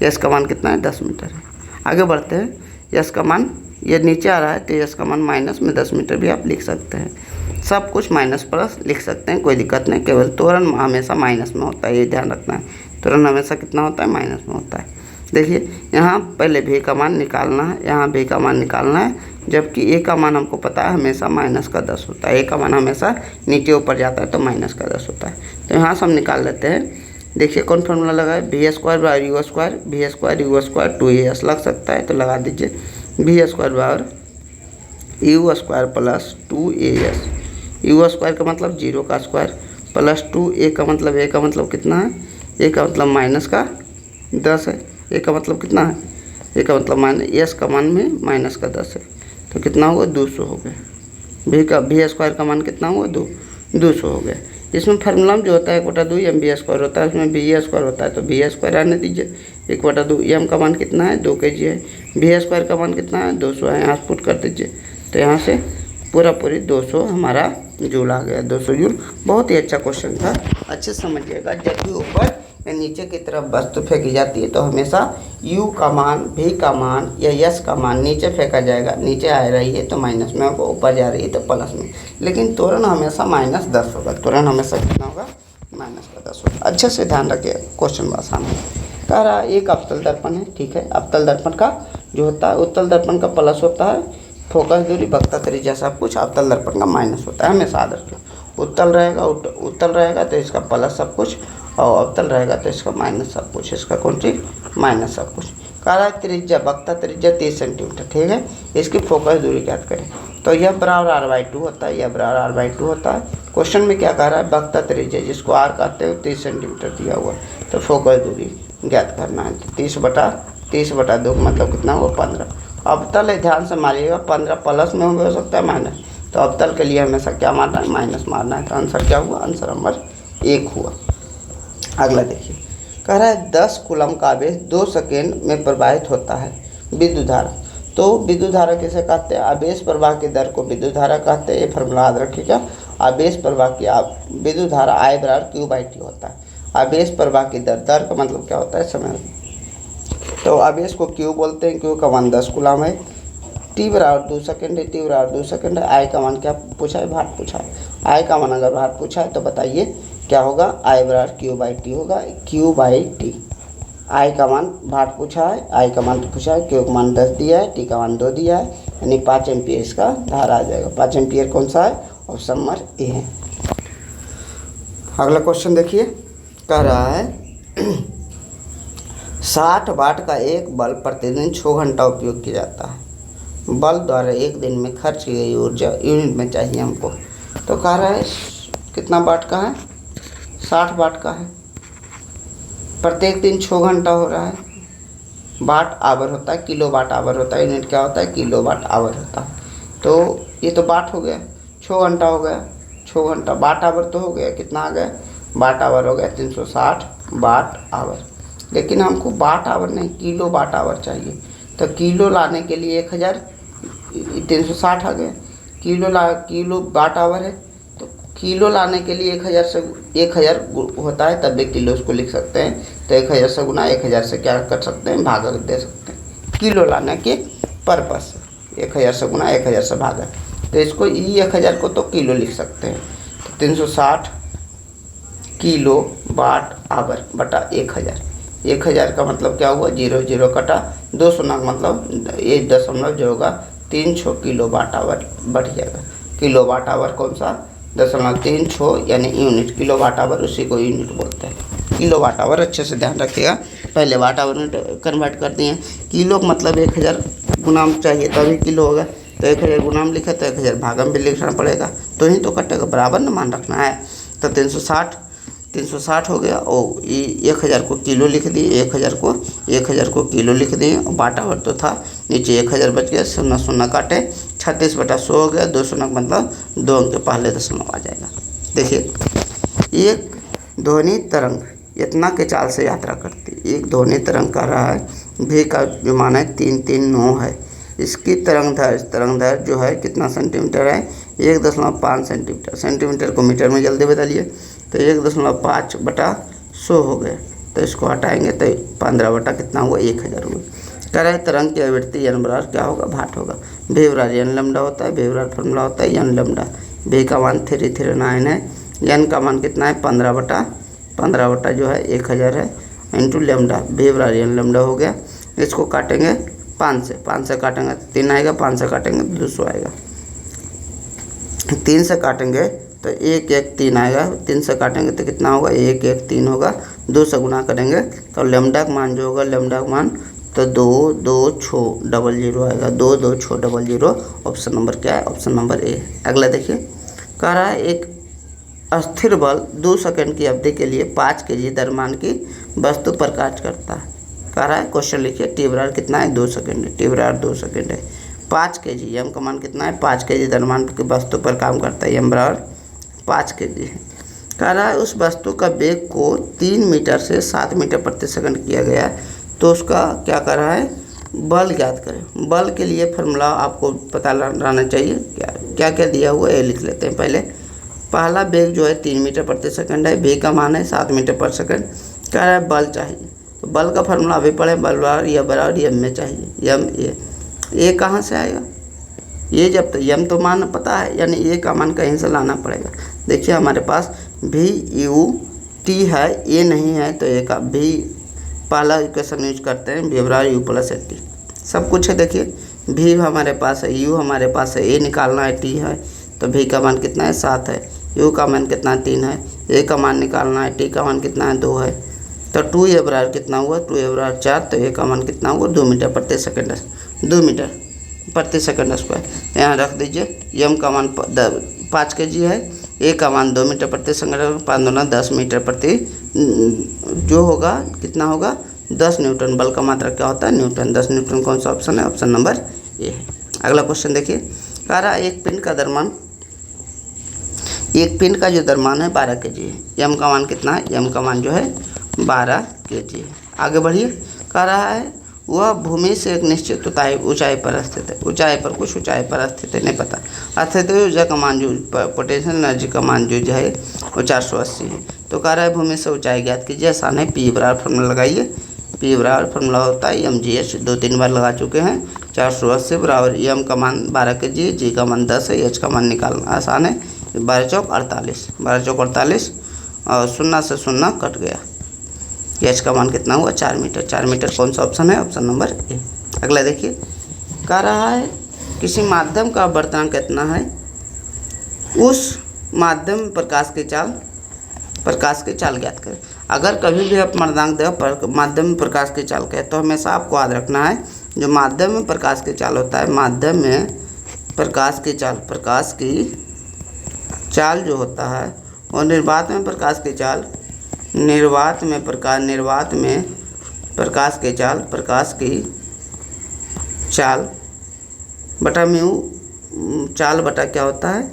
यस का मान कितना है, 10 मीटर है। आगे बढ़ते हैं, यस का मान ये नीचे आ रहा है तो यस का मान माइनस में 10 मीटर भी आप लिख सकते हैं, सब कुछ माइनस प्लस लिख सकते हैं, कोई दिक्कत नहीं, केवल त्वरण हमेशा माइनस में होता है, ये ध्यान रखना है, त्वरण हमेशा कितना होता है, माइनस में होता है। देखिए यहाँ पहले v का मान निकालना है, यहाँ v का मान निकालना है, जबकि a का मान हमको पता है हमेशा -10 होता है, a का मान हमेशा नीचे ऊपर जाता है तो -10 होता है। तो यहाँ से हम निकाल लेते हैं। देखिए कौन फार्मूला लगा है, v² बराबर u², v² u² 2as लग सकता है, तो लगा दीजिए v² बराबर u² प्लस 2as, u² का मतलब 0 का स्क्वायर प्लस 2, a का मतलब कितना है, a का मतलब -10 है, a का मतलब कितना है, a का मतलब s का मान में -10 है, तो कितना होगा, 200 हो गया। v² का मान कितना हुआ, 200 हो गया। इसमें फार्मूला में जो होता है 1/2 mv² होता है, उसमें v² होता है, तो v² आने दीजिए, 1/2 m का मान कितना है, 2 kg है, v² का मान कितना है, 200 है, यहाँ पुट कर दीजिए, तो यहाँ से पूरी 200 हमारा जूल आ गया, 200 जूल। बहुत ही अच्छा क्वेश्चन था, अच्छे समझिएगा। जब भी ऊपर या नीचे की तरफ वस्तु फेंकी जाती है तो हमेशा u का मान, v का मान या s का मान नीचे फेंका जाएगा, नीचे आ रही है तो माइनस में होगा, ऊपर जा रही है तो प्लस में, लेकिन त्वरण हमेशा -10 होगा, त्वरण हमेशा कितना होगा, -10 होगा। अच्छे से ध्यान रखिए, क्वेश्चन आसान है। कह रहा है एक अवतल दर्पण है, ठीक है, अवतल दर्पण का जो होता है, उत्तल दर्पण का प्लस होता है, फोकस दूरी वक्ता त्रिज्या सब कुछ, अवतल दर्पण का माइनस होता है, हमेशा याद रखिए। उत्तल रहेगा तो इसका प्लस सब कुछ, और अवतल रहेगा तो इसका माइनस सब कुछ, इसका कौन सी, माइनस सब कुछ। कह रहा है त्रिज्या, वक्ता त्रिज्या 30 सेंटीमीटर, ठीक है, इसकी फोकस दूरी ज्ञात करें, तो यह बराबर r/2 होता है, यह बराबर r/2 होता है। क्वेश्चन में क्या कह रहा है, वक्ता त्रिज्या जिसको r कहते हैं 30 सेंटीमीटर दिया हुआ है, तो फोकस दूरी ज्ञात करना है, तो 30/2 मतलब कितना हुआ, 15। अवतल है, ध्यान से मारिएगा, 15 प्लस में हो सकता है माइनस, तो अवतल के लिए हमेशा क्या मारना है, माइनस मारना है, तो आंसर क्या हुआ, आंसर नंबर 1 हुआ। अगला देखिए, कह रहा है 10 कूलम का आवेश 2 सेकेंड में प्रवाहित होता है विद्युत धारा, तो विद्युत धारा किसे कहते हैं, आवेश प्रवाह की दर को विद्युत धारा कहते हैं, ये फार्मूला याद रखिएगा। आवेश प्रवाह की विद्युत धारा I बराबर Q/T होता है, आवेश प्रवाह की दर का मतलब क्या होता है, समय। तो अब इसको क्यू बोलते हैं, क्यू का मान 10 कूलम है। टी बराबर 2 सेकंड है, टी बराबर 2 सेकंड है। आई का मान क्या पूछा है, भाट पूछा है। आई का मान अगर भाट पूछा है तो बताइए क्या होगा, आई बराबर क्यू बाई टी होगा, क्यू बाई टी। आई का मान भाट पूछा है, आई का मान पूछा है, क्यू का मान 10 दिया है, टी का मान 2 दिया है, यानी 5 एम्पियर इसका धारा आ जाएगा। 5 एम्पियर कौन सा है, ऑप्शन नंबर ए है। अगला क्वेश्चन देखिए, कह रहा है 60 वाट का एक बल्ब प्रतिदिन 6 घंटा उपयोग किया जाता है। बल्ब द्वारा एक दिन में खर्च की गई ऊर्जा यूनिट में चाहिए हमको। तो कह रहा है कितना वाट का है, 60 वाट का है। प्रत्येक दिन 6 घंटा हो रहा है। वाट आवर होता है, किलो वाट आवर होता है, यूनिट क्या होता है, किलो वाट आवर होता है। तो ये तो वाट हो गया, 6 घंटा हो गया, 6 घंटा वाट आवर तो हो गया, कितना आ गया, वाट आवर हो गया 360 वाट आवर। लेकिन हमको वाट आवर नहीं, किलो वाट आवर चाहिए। तो किलो लाने के लिए 1000, 360 आ गया, किलो वाट आवर है। तो किलो लाने के लिए 1000 से 1000 होता है, तब भी किलो उसको लिख सकते हैं। तो 1000 से गुना 1000 से क्या कर सकते हैं, भागा दे सकते हैं, किलो लाने के पर्पज से। 1000 से गुना 1000 से भागा, तो इसको 1000 को तो किलो लिख सकते हैं। तो 360 किलो वाट आवर बटा 1000। 1000 का मतलब क्या हुआ, 0 0 कटा, 2 शून्य का मतलब 1 दशमलव जो होगा 36 किलो वाट आवर बढ़ जाएगा। किलो वाट आवर कौन सा, 0.36 यानी यूनिट। किलो वाट आवर उसी को यूनिट बोलते हैं। किलो वाट आवर अच्छे से ध्यान रखिएगा, पहले वाट आवर में कन्वर्ट कर दिए। किलो का मतलब 1000 गुनाम चाहिए तभी किलो होगा। तो 1000 गुनाम लिखा तो 1000 भागम भी लिखना पड़ेगा, तो ही तो कटेगा, बराबर न मान रखना है। तो 360 हो गया और 1000 को किलो लिख दिए, 1000 को किलो लिख दिए। वाट आवर तो था, नीचे 1000 बच गया, 0 0 काटे, 36/100 हो गया। 2 शून्य का मतलब 2 अंक के पहले दशमलव आ जाएगा। देखिए, एक ध्वनि तरंग इतना के चाल से यात्रा करती है। एक ध्वनि तरंग कर रहा है, भी का जो मान है 339 है। इसकी तरंगदैर्घ्य जो है कितना सेंटीमीटर है, 1.5 सेंटीमीटर। सेंटीमीटर को मीटर में जल्दी बदलिए, तो 1.5/100 हो गया। तो इसको हटाएंगे तो 15 बटा कितना हुआ, 1000 हुआ। कह रहा है तरंग की आवृत्ति एन बराबर क्या होगा, भाट होगा। भी बराबर एन लैम्डा होता है, भी बराबर फॉर्मूला होता है एन लैम्डा। भी का मान 339 है, एन का मान कितना है 15 बटा जो है 1000 है, इंटू लैम्डा। भी बराबर एन लैम्डा हो गया। इसको काटेंगे 5 से काटेंगे तो 3 आएगा, 5 से काटेंगे तो 200 आएगा। 3 से काटेंगे तो 1 1 3 आएगा, 3 से काटेंगे तो कितना होगा, 1 1 3 होगा। 2 से गुना करेंगे तो लैम्डा का मान जो होगा, लैम्डा का मान तो 2 2 6 00 आएगा। 2 2 6 00, ऑप्शन नंबर क्या है, ऑप्शन नंबर ए। अगला देखिए, कह रहा है एक अस्थिर बल 2 सेकंड की अवधि के लिए 5 kg द्रव्यमान की वस्तु पर कार्य करता है। कह रहा है, क्वेश्चन लिखिए, टी बराबर कितना है, 2 सेकंड है। टी बराबर 2 सेकंड है, 5 kg, एम का मान कितना है, 5 kg द्रव्यमान की वस्तु पर काम करता है। एम बराबर 5 kg है। कह रहा है उस वस्तु का वेग को 3 मीटर से 7 मीटर प्रति सेकंड किया गया है, तो उसका क्या कर रहा है, बल ज्ञात करें। बल के लिए फार्मूला आपको पता रहना चाहिए। क्या क्या दिया हुआ है ये लिख लेते हैं पहले। पहला वेग जो है 3 मीटर प्रति सेकंड है, वे का मान है 7 मीटर पर सेकंड। कह रहा है बल चाहिए, तो बल का फार्मूला अभी पढ़े, बल बराबर एम में चाहिए। एम ए कहाँ से आएगा, ये जब तो एम तो मान पता है, यानी ए का मान कहीं से लाना पड़ेगा। देखिए हमारे पास भी यू टी है, ए नहीं है, तो ए का भी पहला इक्वेशन यूज करते हैं, भी बराबर यू प्लस ए टी। सब कुछ है, देखिए भी हमारे पास है, यू हमारे पास है, ए निकालना है, टी है, तो भी का मान कितना है 7 है, यू का मान कितना है 3 है, ए का मान निकालना है, टी का मान कितना है 2 है। तो 2 बराबर कितना हुआ, 2 बराबर 4, तो ए का मान कितना हुआ 2 मीटर प्रति सेकंड, 2 मीटर प्रति सेकंड स्क्वायर। यहाँ रख दीजिए, एम का मान 5 kg है, ए का मान 2 मीटर प्रति सेकंड, 5 दूना 10 मीटर प्रति, जो होगा कितना होगा 10 न्यूटन। बल का मात्रा क्या होता है, न्यूटन। 10 न्यूटन कौन सा ऑप्शन है, ऑप्शन नंबर ए है। अगला क्वेश्चन देखिए, कह रहा है एक पिंड का जो द्रव्यमान है 12 kg है। एम का मान कितना है, एम का मान जो है 12 kg है। आगे बढ़िए, कह रहा है वह भूमि से एक निश्चित ऊंचाई पर स्थित है। कुछ ऊंचाई पर स्थित है, नहीं पता। स्थित ऊर्जा का मान जो पोटेंशियल एनर्जी का मान जो है वो 480 है। तो कह रहा है भूमि से ऊंचाई ज्ञात कीजिए। आसान है, पी बराबर फॉर्मूला लगाइए, पी बराबर फॉर्मूला होता है mgh, 2-3 बार लगा चुके हैं। 480 बराबर m का मान 12 kg, g का मान 10 है, h का मान निकालना आसान है। 12 चौक 48, 12 चौक 48 और 0 से 0 कट गया। h का मान कितना हुआ 4 मीटर। 4 मीटर कौन सा ऑप्शन है? Option number A. अगला देखिए, कह रहा है किसी माध्यम का अपवर्तनांक कितना है, उस माध्यम में प्रकाश की चाल ज्ञात करें। अगर कभी भी अपवर्तनांक दे माध्यम में प्रकाश की चाल कहे तो हमेशा आपको याद रखना है जो माध्यम में प्रकाश की चाल होता है, माध्यम में प्रकाश की चाल जो होता है और निर्वात में प्रकाश की चाल बटा म्यू, चाल बटा क्या होता है,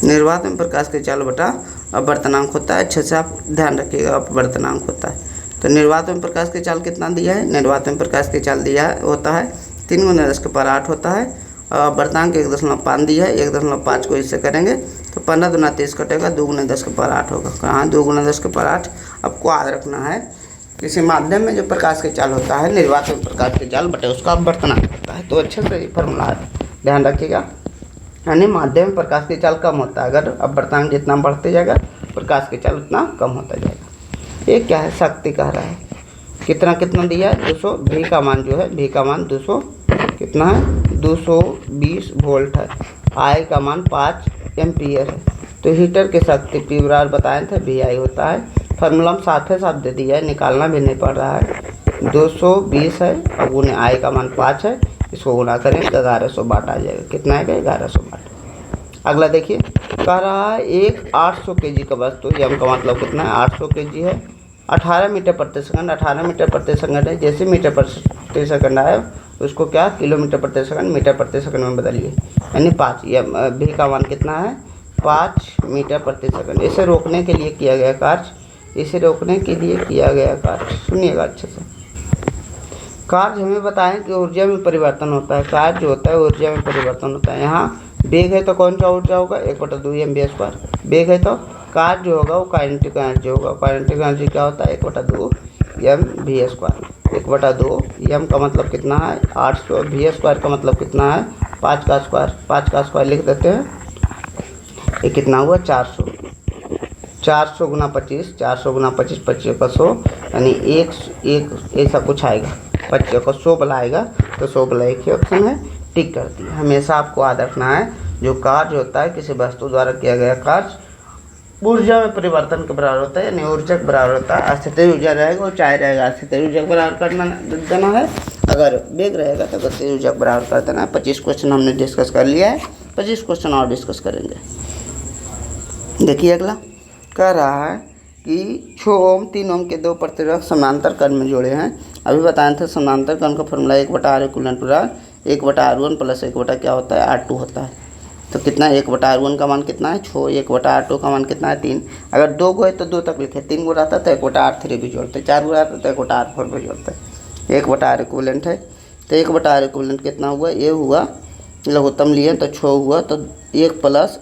निर्वात में प्रकाश की चाल बटा अपवर्तनांक होता है। अच्छे से आप ध्यान रखिएगा, अपवर्तनांक होता है। तो निर्वात में प्रकाश की चाल कितना दिया है, निर्वात में प्रकाश की चाल दिया होता है 3 × 10⁸ होता है और अपवर्तनांक 1.5 दिया है। 1.5 को इससे करेंगे तो 15 दूना 30 कटेगा, 2 × 10⁸ होगा। कहाँ 2 × 10⁸? आपको याद रखना है किसी माध्यम में जो प्रकाश की चाल होता है, निर्वात में प्रकाश की चाल बटे उसका अपवर्तनांक होता है। तो अच्छे से फॉर्मूला ध्यान रखिएगा, यानी माध्यम में प्रकाश की चाल कम होता है, अगर अपवर्तनांक जितना बढ़ते जाएगा प्रकाश की चाल उतना कम होता जाएगा। ये क्या है, शक्ति कह रहा है, कितना दिया है 200, भी का मान जो है, भी का मान 200 कितना है 220 वोल्ट है, आई का मान 5 एम्पियर है। तो हीटर की शक्ति पी बराबर बताए थे VI होता है। फार्मूला में साफ दे दिया है, निकालना भी नहीं पड़ रहा है। 220 है और गुने आई का मान 5 है, इसको गुना करें 1100 वाट आ जाएगा। कितना आएगा 1100 वाट। अगला देखिए, कह रहा है एक 800 kg का वस्तु, m का मतलब कितना है 800 kg है, 18 मीटर प्रति सेकंड, 18 मीटर प्रति सेकंड है। जैसे मीटर प्रति सेकंड आए उसको क्या किलोमीटर प्रति सेकंड मीटर प्रति सेकंड में बदलिए, यानी 5। यह भी का मान कितना है 5 मीटर प्रति सेकंड। इसे रोकने के लिए किया गया कार्य, सुनिएगा अच्छे से। कार्य हमें बताएं कि ऊर्जा में परिवर्तन होता है, कार्य जो होता है ऊर्जा में परिवर्तन होता है। यहाँ वेग है तो कौन सा ऊर्जा होगा 1/2 mv²। वेग है तो कार्य जो होगा वो काइनेटिक एनर्जी होगा। काइनेटिक एनर्जी क्या होता है 1/2 mv²। 1/2 m का मतलब कितना है 800, v² का मतलब कितना है 5 का स्क्वायर। 5 का स्क्वायर लिख देते हैं, ये कितना हुआ 400। 400 × 25, 400 × 25, 25 का 100, यानी एक ऐसा कुछ आएगा। 25 का 100 वाला आएगा, तो 100 वाला एक ही ऑप्शन है, टिक कर दिया। हमेशा आपको याद रखना है जो कार्य होता है किसी वस्तु द्वारा किया गया कार्य ऊर्जा में परिवर्तन के बराबर होता है, यानी ऊर्जा के बराबर होता है। स्थितिज ऊर्जा रहेगा और चाहे रहेगा स्थितिज ऊर्जा के बराबर करना देना है, अगर वेग रहेगा तो गतिज ऊर्जा के बराबर कर देना है। 25 क्वेश्चन हमने डिस्कस कर लिया है, 25 क्वेश्चन और डिस्कस करेंगे। देखिए अगला कह रहा है कि 6 ओम 3 ओम के 2 प्रतिरोधक समानांतर कण में जोड़े हैं। अभी बताए थे समानांतर कण का फॉर्मूला 1/R इक्विवेलेंट बराबर 1/R1 प्लस 1/ क्या होता है R2 होता है। तो कितना 1/R1 का मान कितना है 6, 1/R2 का मान कितना है 3। अगर 2 गो है तो 2 तक लिखे, 3 गो रहता तो 1/R3 भी जोड़ते, 4 गो रहता तो 1/R4 भी जोड़ते। 1/R इक्विवेलेंट है, तो 1/R इक्विवेलेंट कितना हुआ, ये हुआ लघुत्तम लिए तो 6 हुआ, तो 1 प्लस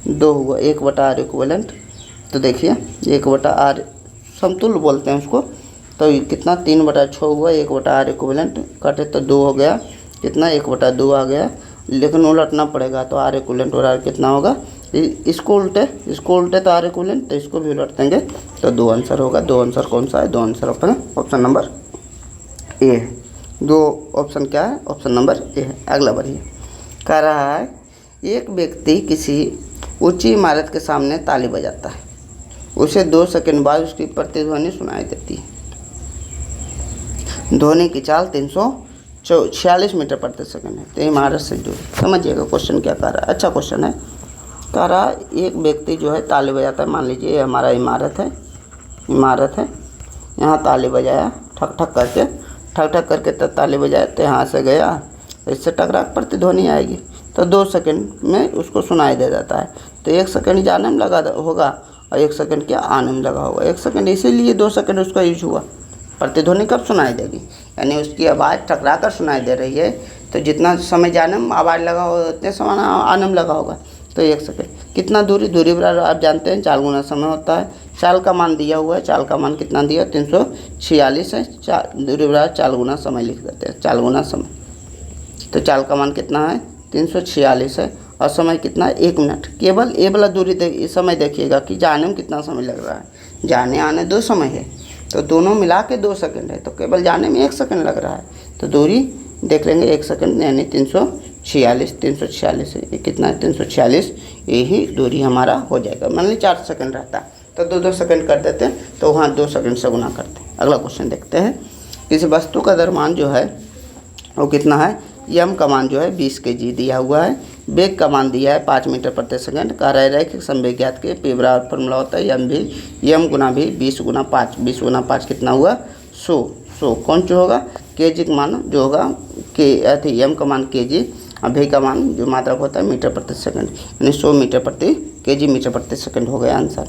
2 हुआ 1/R इक्विवेलेंट। तो देखिए 1/R समतुल्य बोलते हैं उसको, तो कितना 3/6 हुआ, 1/R इक्विवेलेंट कटे तो 2 हो गया, कितना 1/2 आ गया, लेकिन उलटना पड़ेगा तो R इक्विवेलेंट और R कितना होगा, इसको उल्टे तो R इक्विवेलेंट, तो इसको भी उलट देंगे तो 2 आंसर होगा। 2 आंसर कौन सा है, 2 आंसर ऑप्शन नंबर ए है। 2 ऑप्शन क्या है, ऑप्शन नंबर ए है। अगला बढ़िए, कह रहा है एक व्यक्ति किसी ऊंची इमारत के सामने ताली बजाता है, उसे 2 सेकंड बाद उसकी प्रतिध्वनि सुनाई देती है। ध्वनि की चाल 346 मीटर प्रति सेकंड है। तो इमारत से जुड़ी, समझिएगा क्वेश्चन क्या कर रहा है, अच्छा क्वेश्चन है। कह रहा है एक व्यक्ति जो है ताली बजाता है, मान लीजिए ये हमारा इमारत है, यहाँ ताली बजाया ठक ठक करके तब ताली बजाया, तो यहाँ से गया, इससे टकरा प्रतिध्वनि आएगी, तो 2 सेकंड में उसको सुनाई दे जाता है। तो 1 सेकंड जाने में लगा होगा और 1 सेकंड क्या आने में लगा होगा। 1 सेकंड इसीलिए 2 सेकंड उसका यूज हुआ। प्रतिध्वनि कब सुनाई देगी, यानी उसकी आवाज़ टकरा कर सुनाई दे रही है, तो जितना समय जाने में आवाज़ लगा होगा उतने समय आने में लगा होगा। तो 1 सेकंड कितना दूरी बराबर आप जानते हैं 4 गुना समय होता है, चाल का मान दिया हुआ है, चाल का मान कितना दिया 346 है। दूरी बराबर चाल गुना समय लिख देते हैं, चाल गुना समय। तो चाल का मान कितना है 346 है और समय कितना है 1 मिनट। केवल ये वाला दूरी समय देखिएगा कि जाने में कितना समय लग रहा है, जाने आने 2 समय है तो दोनों मिला के 2 सेकंड है, तो केवल जाने में 1 सेकंड लग रहा है। तो दूरी देख लेंगे 1 सेकंड यानी 346 है, ये कितना है 346, यही दूरी हमारा हो जाएगा। मान लीजिए 4 सेकंड रहता तो 2-2 सेकंड कर देते हैं, तो वहाँ 2 सेकंड से गुना करते हैं। अगला क्वेश्चन देखते हैं। किसी वस्तु का द्रव्यमान जो है वो कितना है, यम का मान जो है 20 kg दिया हुआ है, वेग का मान दिया है 5 मीटर प्रति सेकंड। कार्य रैखिक संवेग ज्ञात के पी बराबर फॉर्मूला होता है यम गुना भी 20 गुना 5, 20 गुना 5 कितना हुआ 100। कौन जो होगा kg का मान जो होगा के यम का मान kg और भी का मान जो मात्रक होता है मीटर प्रति सेकंड, यानी 100 मीटर प्रति kg मीटर प्रति सेकंड हो गया आंसर।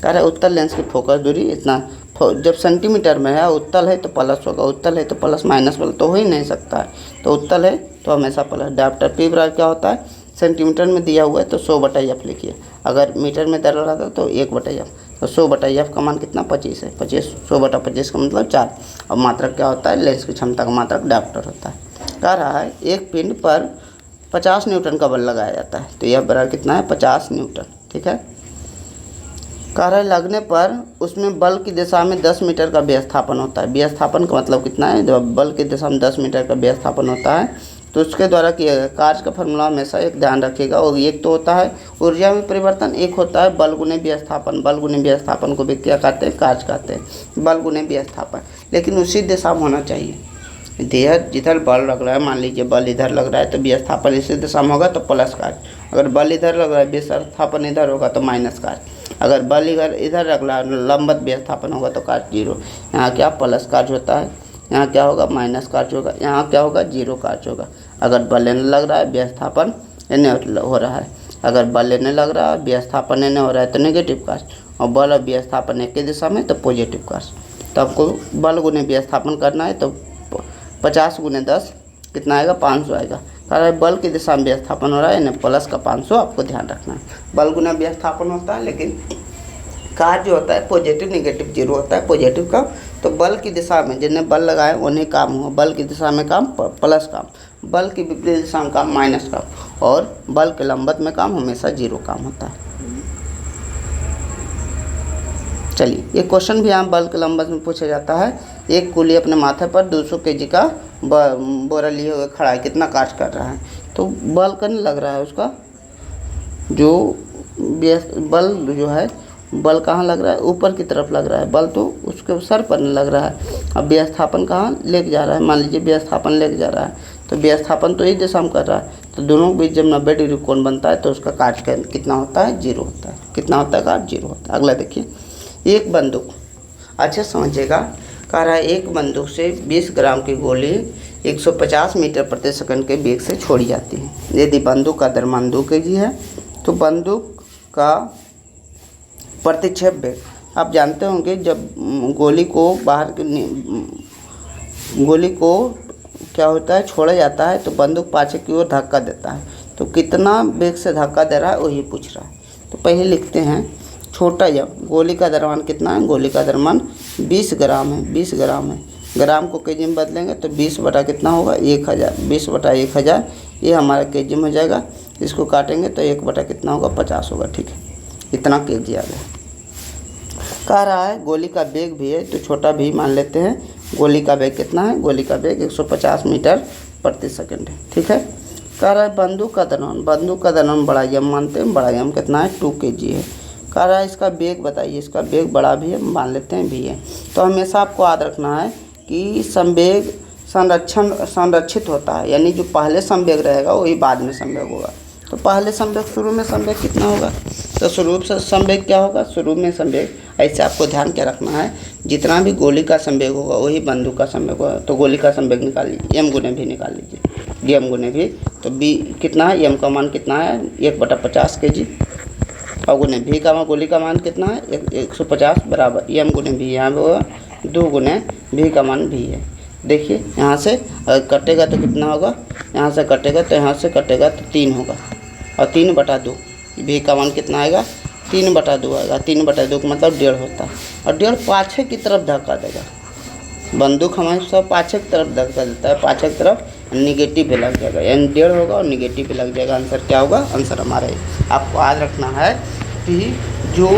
कह रहा है उत्तल लेंस की फोकस दूरी इतना, जब सेंटीमीटर में है उत्तल है तो प्लस होगा, उत्तल है तो प्लस माइनस वाला तो हो ही नहीं सकता है, तो उत्तल है तो हमेशा प्लस। डायप्टर पी बराबर क्या होता है, सेंटीमीटर में दिया हुआ है तो 100/f लिखिए, अगर मीटर में दर रहा था तो 1/f, तो 100/f का मान कितना 25 है, 100/25 का मतलब 4। और मात्रक क्या होता है, लेंस की क्षमता का मात्रक डायप्टर होता है। कह रहा है एक पिंड पर 50 न्यूटन का बल लगाया जाता है, तो यह बराबर कितना है 50 न्यूटन। ठीक है, कार्य लगने पर उसमें बल की दिशा में 10 मीटर का विस्थापन होता है। विस्थापन का मतलब कितना है, जब बल की दिशा में 10 मीटर का विस्थापन होता है तो उसके द्वारा किया गया कार्य का फॉर्मूला हमेशा एक ध्यान रखिएगा, और एक तो होता है ऊर्जा में परिवर्तन, एक होता है बल गुने विस्थापन। बल गुने विस्थापन को भी क्या कहते हैं, कार्य कहते हैं, बल गुने विस्थापन, लेकिन उसी दिशा में होना चाहिए। जिधर बल लग रहा है, मान लीजिए बल इधर लग रहा है तो विस्थापन इसी दिशा में होगा तो प्लस कार्य, अगर बल इधर लग रहा है विस्थापन इधर होगा तो माइनस कार्य, अगर बल इधर लग रहा है लंबवत विस्थापन होगा तो कार्य 0। यहाँ क्या प्लस कार्य होता है, यहाँ क्या होगा माइनस कार्य होगा, यहाँ क्या होगा 0 कार्य होगा। अगर बल लेने लग रहा है विस्थापन एने हो रहा है, अगर बल लेने लग रहा है विस्थापन एने हो रहा है तो नेगेटिव कार्य, और बल और विस्थापन एक ही दिशा में तो पॉजिटिव कार्य। तो आपको बल गुने विस्थापन करना है तो 50 गुने 10 कितना आएगा 500 आएगा। कारण बल की दिशा में विस्थापन हो रहा है यानी प्लस का 500 आपको ध्यान रखना है। बल गुना विस्थापन होता है, लेकिन कार्य जो होता है पॉजिटिव नेगेटिव 0 होता है। पॉजिटिव का तो बल की दिशा में जिन्हें बल लगाए उन्हें काम हुआ, बल की दिशा में काम प्लस काम, बल की विपरीत दिशा में काम माइनस काम, और बल के लंबवत में काम हमेशा 0 काम होता है। चलिए ये क्वेश्चन भी यहाँ बल के लंबवत में पूछा जाता है। एक कुली अपने माथे पर 200 kg का बोरा लिए हुए खड़ा है, कितना कार्य कर रहा है, तो बल करने लग रहा है उसका जो बल जो है, बल कहाँ लग रहा है ऊपर की तरफ लग रहा है, बल तो उसके सर पर लग रहा है। अब विस्थापन कहाँ लेके जा रहा है, मान लीजिए विस्थापन लेके जा रहा है तो विस्थापन तो इस दिशा में कर रहा है, तो दोनों के बीच जब 90 डिग्री कोण बनता है तो उसका कार्य कितना होता है 0 होता है। कितना होता है कार्य 0 होता है। अगला देखिए, एक बंदूक, अच्छा समझिएगा, कह रहा है एक बंदूक से 20 ग्राम की गोली 150 मीटर प्रति सेकंड के वेग से छोड़ी जाती है। यदि बंदूक का द्रव्यमान 2 kg है तो बंदूक का प्रतिक्षेप वेग, आप जानते होंगे जब गोली को क्या होता है छोड़ा जाता है तो बंदूक पाछे की ओर धक्का देता है, तो कितना वेग से धक्का दे रहा है वही पूछ रहा है। तो पहले लिखते हैं छोटा यम, गोली का द्रव्यमान कितना है, गोली का द्रव्यमान 20 ग्राम है, 20 ग्राम है, ग्राम को केजी में बदलेंगे तो 20 बटा कितना होगा 1000, 20 बटा 1000 ये हमारा केजी में हो जाएगा। इसको काटेंगे तो 1 बटा कितना होगा 50 होगा। ठीक है, इतना केजी आ गया। कह रहा है गोली का वेग भी है तो छोटा भी मान लेते हैं, गोली का वेग कितना है, गोली का वेग 150 मीटर प्रति सेकंड है। ठीक है, कह रहा है बंदूक का द्रव्यमान बड़ा यम मानते हैं, बड़ा यम कितना है 2 kg है। कह रहा है इसका वेग बताइए, इसका वेग बड़ा भी है, मान लेते हैं भी है। तो हमेशा आपको याद रखना है कि संवेग संरक्षित होता है, यानी जो पहले संवेग रहेगा वही बाद में संवेग होगा। तो पहले संवेग शुरू में संवेग कितना होगा, तो शुरू से संवेग क्या होगा, शुरू में संवेग, ऐसे आपको ध्यान क्या रखना है, जितना भी गोली का संवेग होगा वही बंदूक का संवेग होगा। तो गोली का संवेग निकाल लीजिए, यम गुने भी निकाल लीजिए, यम गुने भी, तो बी कितना है, यम का मान कितना है 1/50 kg, और गुने भी का मान, गोली का मान कितना है 150 बराबर यम गुने भी, यहाँ होगा 2 गुने भी का मान भी है। देखिए यहाँ से अगर कटेगा तो कितना होगा, यहाँ से कटेगा तो यहाँ से कटेगा तो 3 होगा, और 3/2 भी का मान कितना आएगा 3/2 आएगा। 3/2 का मतलब 1.5 होता है, और 1.5 पाछे की तरफ धक्का देगा। बंदूक हमारे सब पाछे की तरफ धक्का देता है, पाछे की तरफ निगेटिव पे लग जाएगा, यानी 1.5 होगा और निगेटिव पे लग जाएगा। आंसर क्या होगा? आंसर हमारा आपको याद रखना है कि जो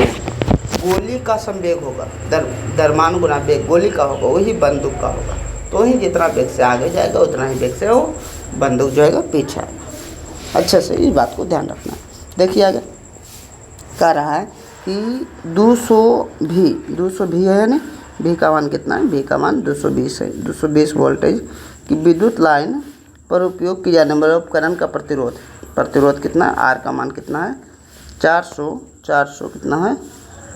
गोली का संवेग होगा, द्रव्यमान गुना वेग गोली का होगा, वही बंदूक का होगा। तो ही जितना वेग से आगे जाएगा उतना ही वेग से वो बंदूक जो है पीछे आएगा। अच्छे से इस बात को ध्यान रखना है। देखिए आगे कह रहा है कि 200 भी है ना, भी का मान कितना है? भी का मान 220 है। 220 वोल्टेज की विद्युत लाइन पर उपयोग किया जाने वाले उपकरण का प्रतिरोध कितना है? आर का मान कितना है? 400 कितना है?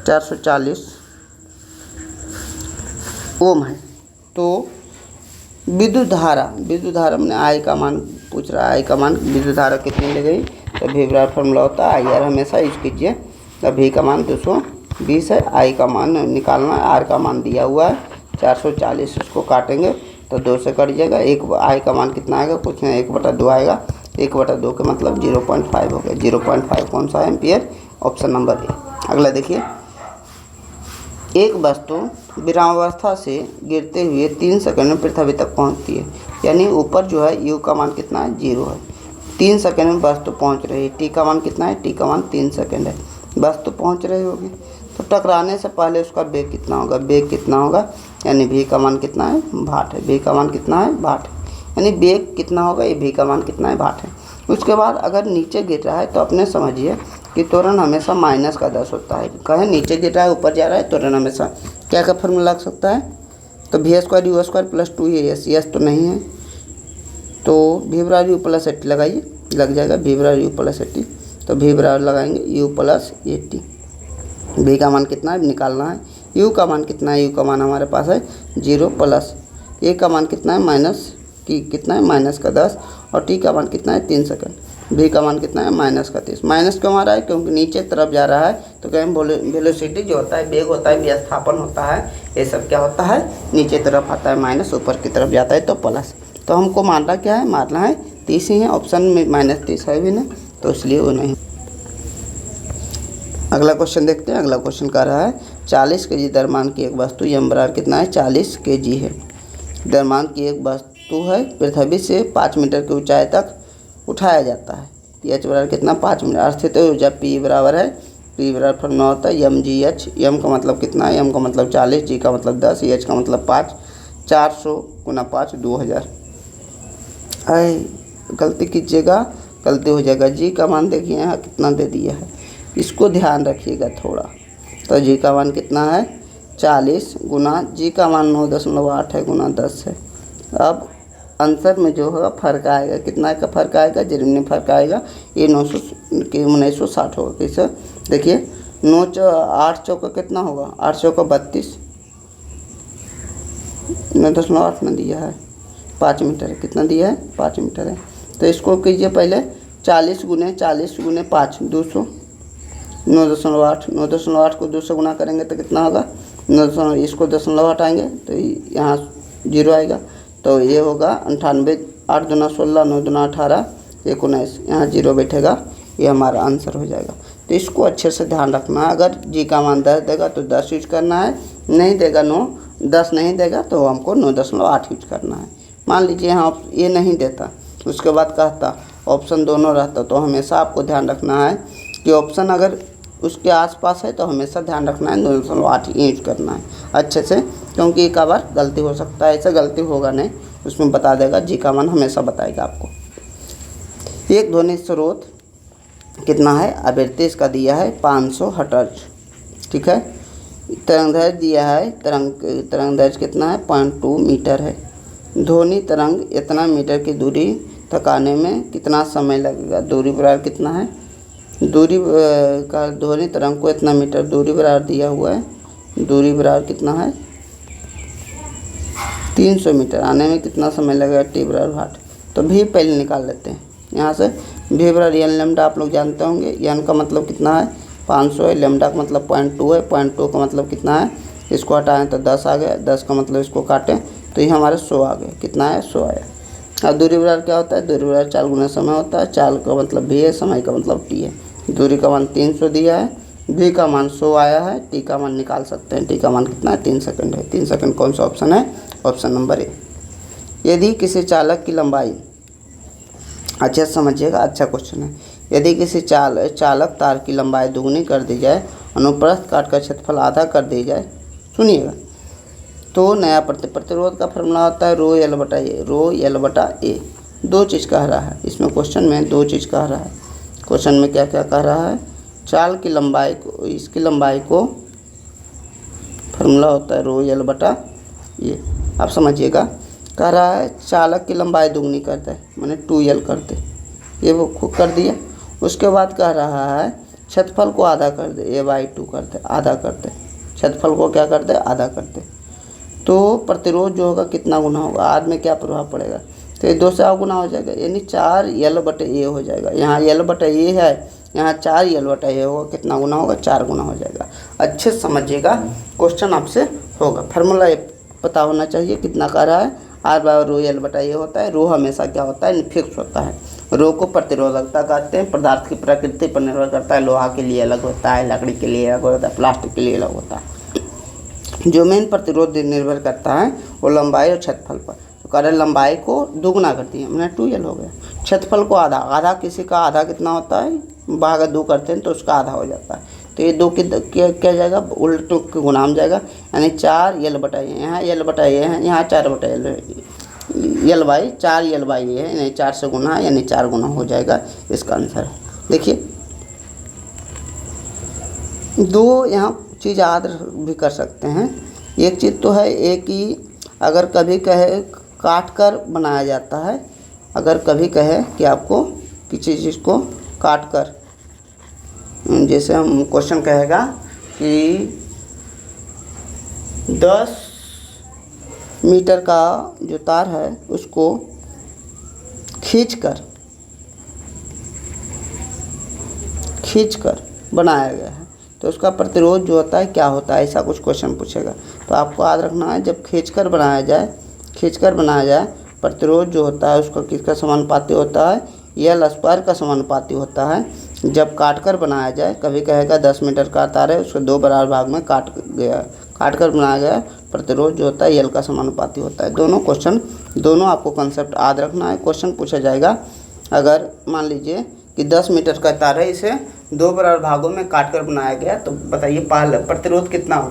440 ओम है। तो विद्युत धारा मैंने आई का मान पूछ रहा है, आई का मान विद्युत धारा कितनी ले गई? तो भी बराबर फॉर्मूला होता है आई आर, हमेशा यूज कीजिए। तो भी का मान 220 है, आई का मान निकालना है, आर का मान दिया हुआ है 440, इसको काटेंगे तो 2 से कट जाएगा। एक आई का मान कितना आएगा? कुछ नहीं, 1/2 आएगा। 1/2 का मतलब 0.5 हो गया। 0.5 कौन सा है? एम्पियर। Option number A. अगला देखिए, एक वस्तु विरामावस्था से गिरते हुए 3 सेकंड में पृथ्वी तक पहुंचती है, यानी ऊपर जो है यू का मान कितना है? 0 है। 3 सेकंड में वस्तु पहुंच रही है, टी का मान कितना है? टी का मान 3 सेकंड है। वस्तु पहुंच रही होगी तो टकराने से पहले उसका वेग कितना होगा? वेग कितना होगा? यानी भी का मान कितना है? भाट है। भी का मान कितना है? भाट है। यानी वेग कितना होगा? ये भी का मान कितना है? भाट है। उसके बाद अगर नीचे गिर रहा है तो अपने समझिए कि त्वरण हमेशा -10 होता है। कहें नीचे गिर रहा है ऊपर जा रहा है, त्वरण हमेशा क्या का फॉर्मूला लग सकता है? तो v² + 2 यस तो नहीं है, तो v बराबर u + 80 लगाइए, लग जाएगा v बराबर u + 80। तो v बराबर लगाएंगे u + 80। v का मान कितना है निकालना है। u का मान कितना है? u का मान हमारे पास है 0 प्लस a का मान कितना है? -10, और t का मान कितना है? 3 सेकंड। v का मान कितना है? -30। माइनस क्यों आ रहा है? क्योंकि नीचे तरफ जा रहा है, तो कहें वेलोसिटी जो होता है, वेग होता है, विस्थापन होता है, ये सब क्या होता है? नीचे तरफ आता है, माइनस ऊपर की तरफ जाता है तो प्लस। तो हमको मानना क्या है? मानना है 30 ही है। ऑप्शन में -30 है भी ना, तो इसलिए वो नहीं। अगला क्वेश्चन देखते हैं। अगला क्वेश्चन कह रहा है 40 kg द्रव्यमान की एक वस्तु यम बराबर कितना है? 40 kg है। द्रव्यमान की एक वस्तु है, पृथ्वी से 5 मीटर की ऊंचाई तक उठाया जाता है। एच बराबर कितना? 5 मीटर। अस्थित ऊर्जा पी बराबर है, पी बराबर फॉर्मूला होता है mgh। यम का मतलब कितना है? यम का मतलब 40, जी का मतलब 10, एच का मतलब 5। 400 × 5 2000। गलती कीजिएगा, गलती हो जाएगा। जी का मान देखिए यहाँ कितना दे दिया है, इसको ध्यान रखिएगा थोड़ा। तो जी का मान कितना है? 40 गुना जी का मान 9.8 है गुना 10 है। अब आंसर में जो होगा फर्क आएगा, कितना का फर्क आएगा? जरूरी फर्क आएगा। ये 1960 होगा। कैसे? देखिए 8 चौका कितना होगा? 8 चौका 32, 9.8 में दिया है 5 मीटर है। कितना दिया है? 5 मीटर है। तो इसको कीजिए पहले 40 गुने 5 200, 9.8 को 200 गुना करेंगे तो कितना होगा? 9, इसको 0.8 हटाएंगे तो यहाँ 0 आएगा। तो ये होगा 98, 8 दूना 16, 9 दूना 18, 19, यहाँ 0 बैठेगा। ये हमारा आंसर हो जाएगा। तो इसको अच्छे से ध्यान रखना है। अगर जी का मान 10 देगा तो 10 यूज करना है, नहीं देगा 10 नहीं देगा तो हमको 9.8 यूज करना है। मान लीजिए यहाँ ये नहीं देता, उसके बाद कहता ऑप्शन दोनों रहता, तो हमेशा आपको ध्यान रखना है कि ऑप्शन अगर उसके आसपास है तो हमेशा ध्यान रखना है 9.8 यूज करना है अच्छे से, क्योंकि एक बार गलती हो सकता है। ऐसा गलती होगा नहीं, उसमें बता देगा, जी का मान हमेशा बताएगा आपको। एक ध्वनि स्रोत कितना है? आवृत्ति इसका दिया है 500 हर्ट्ज, ठीक है। तरंगदैर्घ्य दिया है, तरंगदैर्घ्य कितना है? 0.2 मीटर है। ध्वनि तरंग इतना मीटर की दूरी तक आने में कितना समय लगेगा? दूरी बराबर कितना है? दूरी का ध्वनि तरंग को इतना मीटर दूरी बराबर दिया हुआ है, दूरी बराबर कितना है? 300 मीटर। आने में कितना समय लगेगा? टी बराबर 8। तो भी पहले निकाल लेते हैं यहाँ से। भी बराबर एन लेमडा आप लोग जानते होंगे। एन का मतलब कितना है? 500 है। लेमडा का मतलब 0.2 है। 0.2 का मतलब कितना है? इसको हटाएं तो 10 आ गया। 10 का मतलब इसको काटें तो ये हमारे 100 आ गए। कितना है? 100 आया। अब दूरी बराबर क्या होता है? दूरी बराबर 4 गुना समय होता है। 4 का मतलब भी है, समय का मतलब टी है। दूरी का मान 300 दिया है, बी का मान 100 आया है, टी का मान निकाल सकते हैं। टी का मान कितना है? 3 सेकंड है। 3 सेकंड कौन सा ऑप्शन है? Option number A. यदि किसी चालक की लंबाई, अच्छा समझिएगा, अच्छा क्वेश्चन है। यदि किसी चालक तार की लंबाई दुगनी कर दी जाए, अनुप्रस्थ काट का क्षेत्रफल आधा कर दी जाए, सुनिएगा, तो नया प्रतिरोध का फॉर्मूला होता है रो एल बटा ए। रो एल बटा ए दो चीज़ कह रहा है इसमें, क्वेश्चन में दो चीज़ कह रहा है। क्वेश्चन में क्या क्या कह रहा है? चाल की लंबाई को, इसकी लंबाई को फॉर्मूला होता है रो एल बटा ए। आप समझिएगा, कह रहा है चालक की लंबाई दुगनी कर दे, मैंने 2l कर दे, ये वो खुद कर दिया। उसके बाद कह रहा है क्षेत्रफल को आधा कर दे, a/2 कर दे, आधा कर दे, क्षेत्रफल को क्या कर दे? आधा कर दे। तो प्रतिरोध जो होगा कितना गुना होगा? आध में क्या प्रभाव पड़ेगा? तो ये 2 से और गुना हो जाएगा, यानी 4l बटे ए हो जाएगा। यहाँ l बटे ए है, यहाँ 4l बटा ए होगा, कितना गुना होगा? 4 गुना हो जाएगा। अच्छे से समझिएगा, क्वेश्चन आपसे होगा। फार्मूला पता होना चाहिए कितना कह रहा है? आर बाय रो एल बटा ए होता है। रो हमेशा क्या होता है? फिक्स होता है। रो को प्रतिरोधकता कहते हैं, पदार्थ की प्रकृति पर निर्भर करता है। लोहा के लिए अलग होता है, लकड़ी के लिए अलग होता है, प्लास्टिक के लिए अलग होता है। जो मेन प्रतिरोध निर्भर करता है वो लंबाई और क्षेत्रफल पर। तो कह रहे लंबाई को दुगना कर दिया, मैंने 2l हो गया। क्षेत्रफल को आधा, आधा किसी का आधा कितना होता है? भागा 2 करते हैं तो उसका आधा हो जाता है। तो ये 2 क्या जाएगा? उल्ट के गुना में जाएगा, यानी 4l बटा ए। यहाँ l बटा ए है, यहाँ 4 बटा l l by 4l by A है, यानी 4 से गुना है, यानी 4 गुना हो जाएगा इसका आंसर। देखिए, दो यहाँ चीज़ याद भी कर सकते हैं। एक चीज़ तो है एक कि अगर कभी कहे काट कर बनाया जाता है, अगर कभी कहे कि आपको किसी चीज़ को काट कर, जैसे हम क्वेश्चन कहेगा कि 10 मीटर का जो तार है उसको खींचकर बनाया गया है, तो उसका प्रतिरोध जो होता है क्या होता है? ऐसा कुछ क्वेश्चन पूछेगा। तो आपको याद रखना है, जब खींचकर बनाया जाए प्रतिरोध जो होता है उसका किसका समानुपाती होता है? l स्क्वायर का समानुपाती होता है। जब काट कर बनाया जाए, कभी कहेगा 10 मीटर का तार है, उसको 2 बराबर भाग में काट कर बनाया गया, प्रतिरोध जो होता है l का समानुपाती होता है। दोनों आपको कंसेप्ट याद रखना है। क्वेश्चन पूछा जाएगा, अगर मान लीजिए कि 10 मीटर का तार है, इसे 2 बराबर भागों में काट कर बनाया गया, तो बताइए पहला प्रतिरोध कितना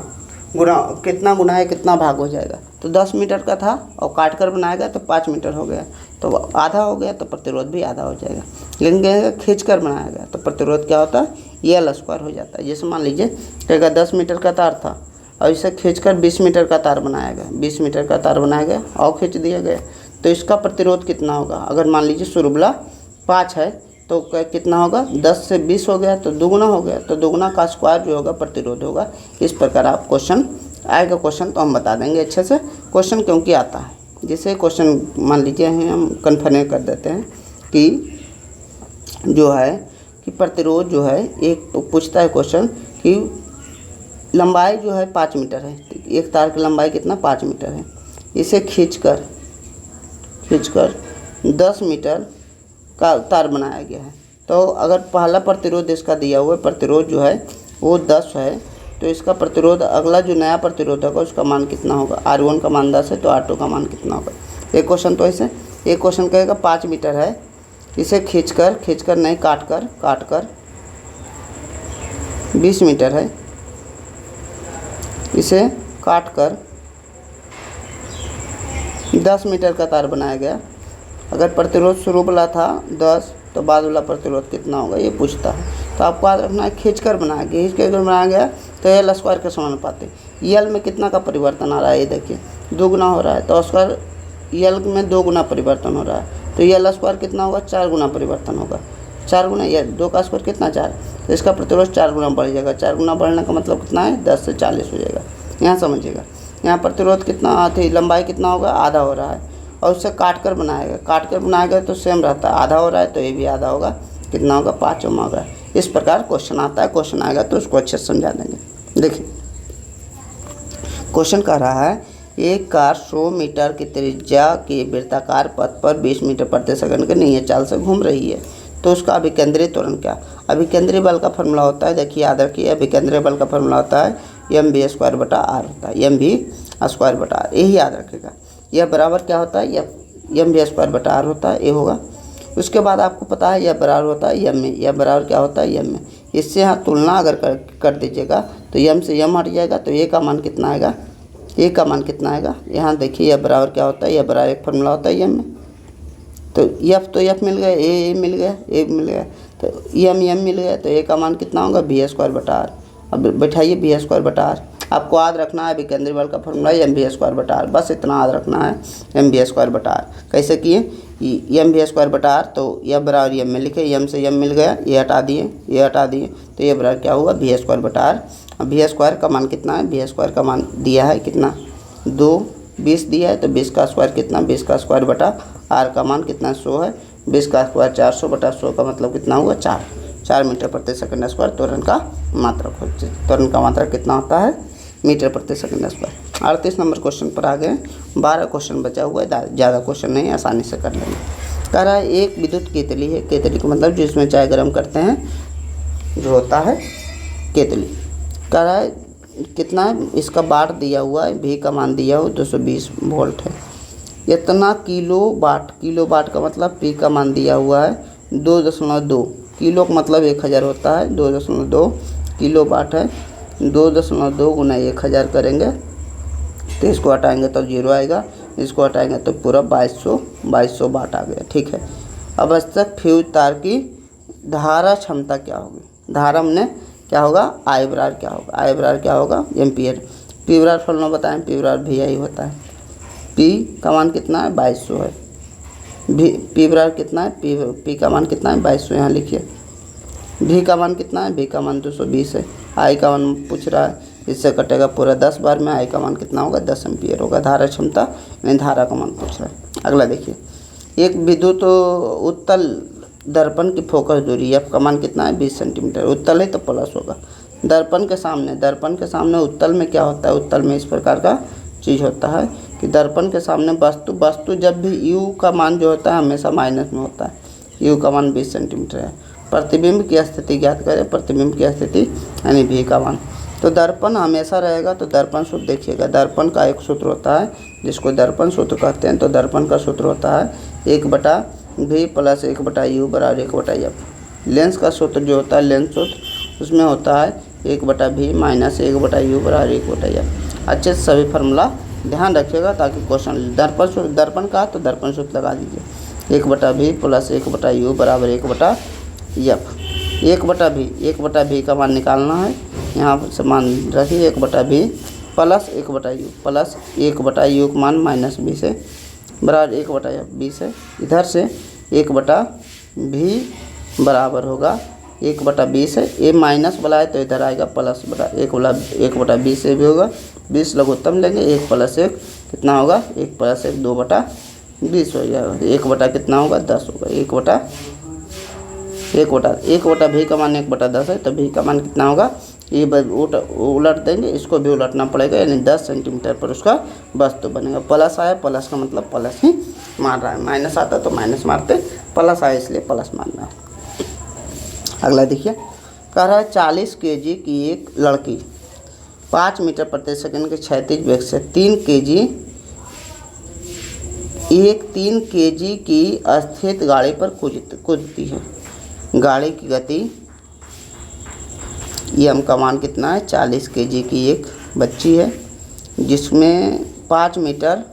गुना है, कितना भाग हो जाएगा? तो 10 मीटर का था और काट कर बनाया गया तो 5 मीटर हो गया, तो आधा हो गया, तो प्रतिरोध भी आधा हो जाएगा। लेकिन खींच कर बनाया गया तो प्रतिरोध क्या होता है? l स्क्वायर हो जाता है। जैसे मान लीजिए कहेगा 10 मीटर का तार था और इसे खींचकर 20 मीटर का तार बनाया गया, 20 मीटर का तार बनाया गया और खींच दिया गया, तो इसका प्रतिरोध कितना होगा? अगर मान लीजिए सुरबला 5 है तो कितना होगा? 10 से 20 हो गया तो दुगुना हो गया, तो दुगुना का स्क्वायर जो होगा प्रतिरोध होगा। इस प्रकार आप क्वेश्चन आएगा, क्वेश्चन तो हम बता देंगे अच्छे से, क्वेश्चन क्योंकि आता है। जैसे क्वेश्चन मान लीजिए हम कन्फर्म कर देते हैं कि जो है कि प्रतिरोध जो है, एक पूछता है क्वेश्चन कि लंबाई जो है 5 मीटर है, एक तार की लंबाई कितना? 5 मीटर है। इसे खींचकर 10 मीटर का तार बनाया गया है, तो अगर पहला प्रतिरोध इसका दिया हुआ प्रतिरोध जो है वो 10 है, तो इसका प्रतिरोध अगला जो नया प्रतिरोध होगा उसका मान कितना होगा? R1 का मान 10 है तो R2 का मान कितना होगा? एक क्वेश्चन तो ऐसे, एक क्वेश्चन कहेगा 5 मीटर है, इसे खींचकर नहीं काट कर 20 मीटर है, इसे काट कर 10 मीटर का तार बनाया गया। अगर प्रतिरोध शुरू वाला था 10 तो बाद वाला प्रतिरोध कितना होगा ये पूछता है। तो आपको याद रखना है खींचकर बनाया गया तो l स्क्वायर के समानुपाती। l में कितना का परिवर्तन आ रहा है? ये देखिए 2 गुना हो रहा है, तो स्क्वायर l में 2 गुना परिवर्तन हो रहा है, तो l स्क्वायर कितना होगा? 4 गुना परिवर्तन होगा। 4 गुना 2 का स्क्वायर कितना? 4, तो इसका प्रतिरोध 4 गुना बढ़ जाएगा। 4 गुना बढ़ने का मतलब कितना है? 10 से 40 हो जाएगा। यहाँ समझिएगा, यहाँ प्रतिरोध कितना थी? लंबाई कितना होगा? आधा हो रहा है, और उससे काट कर बनाया गया तो सेम रहता है, आधा हो रहा है तो ये भी आधा होगा, कितना होगा? 5 होगा। इस प्रकार क्वेश्चन आता है, क्वेश्चन आएगा तो उसको अच्छे से समझा देंगे। देखिए क्वेश्चन कह रहा है एक कार 100 मीटर की त्रिज्या के वृत्ताकार पथ पर 20 मीटर प्रति सेकंड के नियत चाल से घूम रही है। तो उसका अभिकेंद्रीय त्वरण क्या। अभिकेंद्रीय बल का फॉर्मूला होता है, देखिए याद रखिए, अभिकेंद्रीय बल का फॉर्मूला होता है mv²/r होता है, mv²/r, यही याद रखेगा। यह बराबर क्या होता है, यह mv²/r होता है, ये होगा। उसके बाद आपको पता है यह बराबर होता है यम में, यह बराबर क्या होता है यम में। इससे यहाँ तुलना अगर कर दीजिएगा तो यम से यम हट जाएगा, तो ये का मान कितना आएगा, ए का मान कितना आएगा। यहाँ देखिए यह बराबर क्या होता है, यह बराबर एक फॉर्मूला होता है यम में, तो एफ मिल गया, ए मिल गया, ए मिल गया, तो यम मिल गया, तो ए का मान कितना होगा v²/r। अब बैठाइए v²/r, आपको याद रखना है अभिकेंद्रीय बल का फॉर्मूला mv²/r, बस इतना याद रखना है mv²/r। कैसे किए, mv²/r, तो यह बराबर यम में लिखे, यम से यम मिल गया, ये हटा दिए, ये हटा दिए, तो ये बराबर क्या हुआ v²/r। अब v² का मान कितना है, v² का मान दिया है कितना 2, 20 दिया है, तो 20 का स्क्वायर कितना, 20 का स्क्वायर बटा r का मान कितना 100 है, 20 का स्क्वायर 400 बटा 100 का मतलब कितना हुआ 4 मीटर प्रति सेकंड स्क्वायर त्वरण का मात्रक हो। त्वरण का मात्रक कितना होता है, मीटर प्रति सेकंड स्क्वायर। 38 नंबर क्वेश्चन पर आ गए, 12 क्वेश्चन बचा हुआ है, ज़्यादा क्वेश्चन नहीं, आसानी से कर लेंगे। कह रहा है एक विद्युत केतली है, केतली का मतलब जिसमें चाय गर्म करते हैं जो होता है केतली। कह रहा है कितना है, इसका वाट दिया हुआ है, भी का मान दिया हुआ 220 वोल्ट है। इतना किलो वाट का मतलब पी का मान दिया हुआ है 2.2, किलो का मतलब 1000 होता है, 2.2 किलो वाट है, 2.2 गुना 1000 करेंगे तो इसको हटाएंगे तो 0 आएगा, इसको हटाएंगे तो पूरा 2200 वाट आ गया। ठीक है, अब तक फ्यूज तार की धारा क्षमता क्या होगी, धारा हमने क्या होगा, आई बराबर क्या होगा, आई बराबर क्या होगा एम्पियर। पी बराबर फॉर्मूला बताएं, पी बराबर भी आई होता है, पी का मान कितना है 2200 है, भी पी बराबर कितना है, पी का मान कितना है 2200, यहाँ लिखिए। भी का मान कितना है, भी का मान 220 है, आई का मान पूछ रहा है, इससे कटेगा पूरा 10 बार में, आई का मान कितना होगा 10 एम्पियर होगा। धारा क्षमता यानी धारा का मान पूछ रहा है। अगला देखिए, एक विद्युत उत्तल दर्पण की फोकस दूरी एफ का मान कितना है 20 सेंटीमीटर, उत्तल है तो प्लस होगा। दर्पण के सामने उत्तल में क्या होता है, उत्तल में इस प्रकार का चीज़ होता है कि दर्पण के सामने वस्तु जब भी यू का मान जो होता है हमेशा माइनस में होता है, यू का मान 20 सेंटीमीटर है। प्रतिबिंब की स्थिति ज्ञात करें, प्रतिबिंब की स्थिति यानी भी का मान, तो दर्पण हमेशा रहेगा, तो दर्पण सूत्र देखिएगा, दर्पण का एक सूत्र होता है जिसको दर्पण सूत्र कहते हैं, तो दर्पण का सूत्र होता है 1/v प्लस 1/u बराबर 1/f। लेंस का सूत्र जो होता है, लेंस सूत्र, उसमें होता है 1/v माइनस 1/u बराबर 1/f। अच्छे से सभी फार्मूला ध्यान रखिएगा ताकि क्वेश्चन दर्पण का तो दर्पण सूत्र लगा दीजिए, 1/v प्लस 1/u बराबर 1/f। 1/v का मान निकालना है, यहाँ से मान रखिए 1/v प्लस 1/u का मान माइनस 20 है बराबर 1/20 है। इधर से 1/v बराबर होगा 1/20 है, ये माइनस वाला है तो इधर आएगा प्लस बटा 1/20 से भी होगा, 20 लघुत्तम लेंगे, 1 + 1 कितना होगा, 1 + 1 2/20 हो जाएगा, 1 कितना होगा 10 होगा, 1/v का मान 1/10 है, तो v का मान कितना होगा, ये उलट देंगे, इसको भी उलटना पड़ेगा, यानी 10 सेंटीमीटर पर उसका वस्तु बनेगा। प्लस आया, प्लस का मतलब प्लस ही मार रहा है, माइनस आता तो माइनस मारते, प्लस आया इसलिए प्लस मारना है। अगला देखिए, कह रहा है 40 kg की एक लड़की 5 मीटर प्रति सेकंड के क्षैतिज वेग से 3 kg की स्थिर गाड़ी पर कूदती है। गाड़ी की गति एम का मान कितना है, 40 kg की एक बच्ची है जिसमें 5 मीटर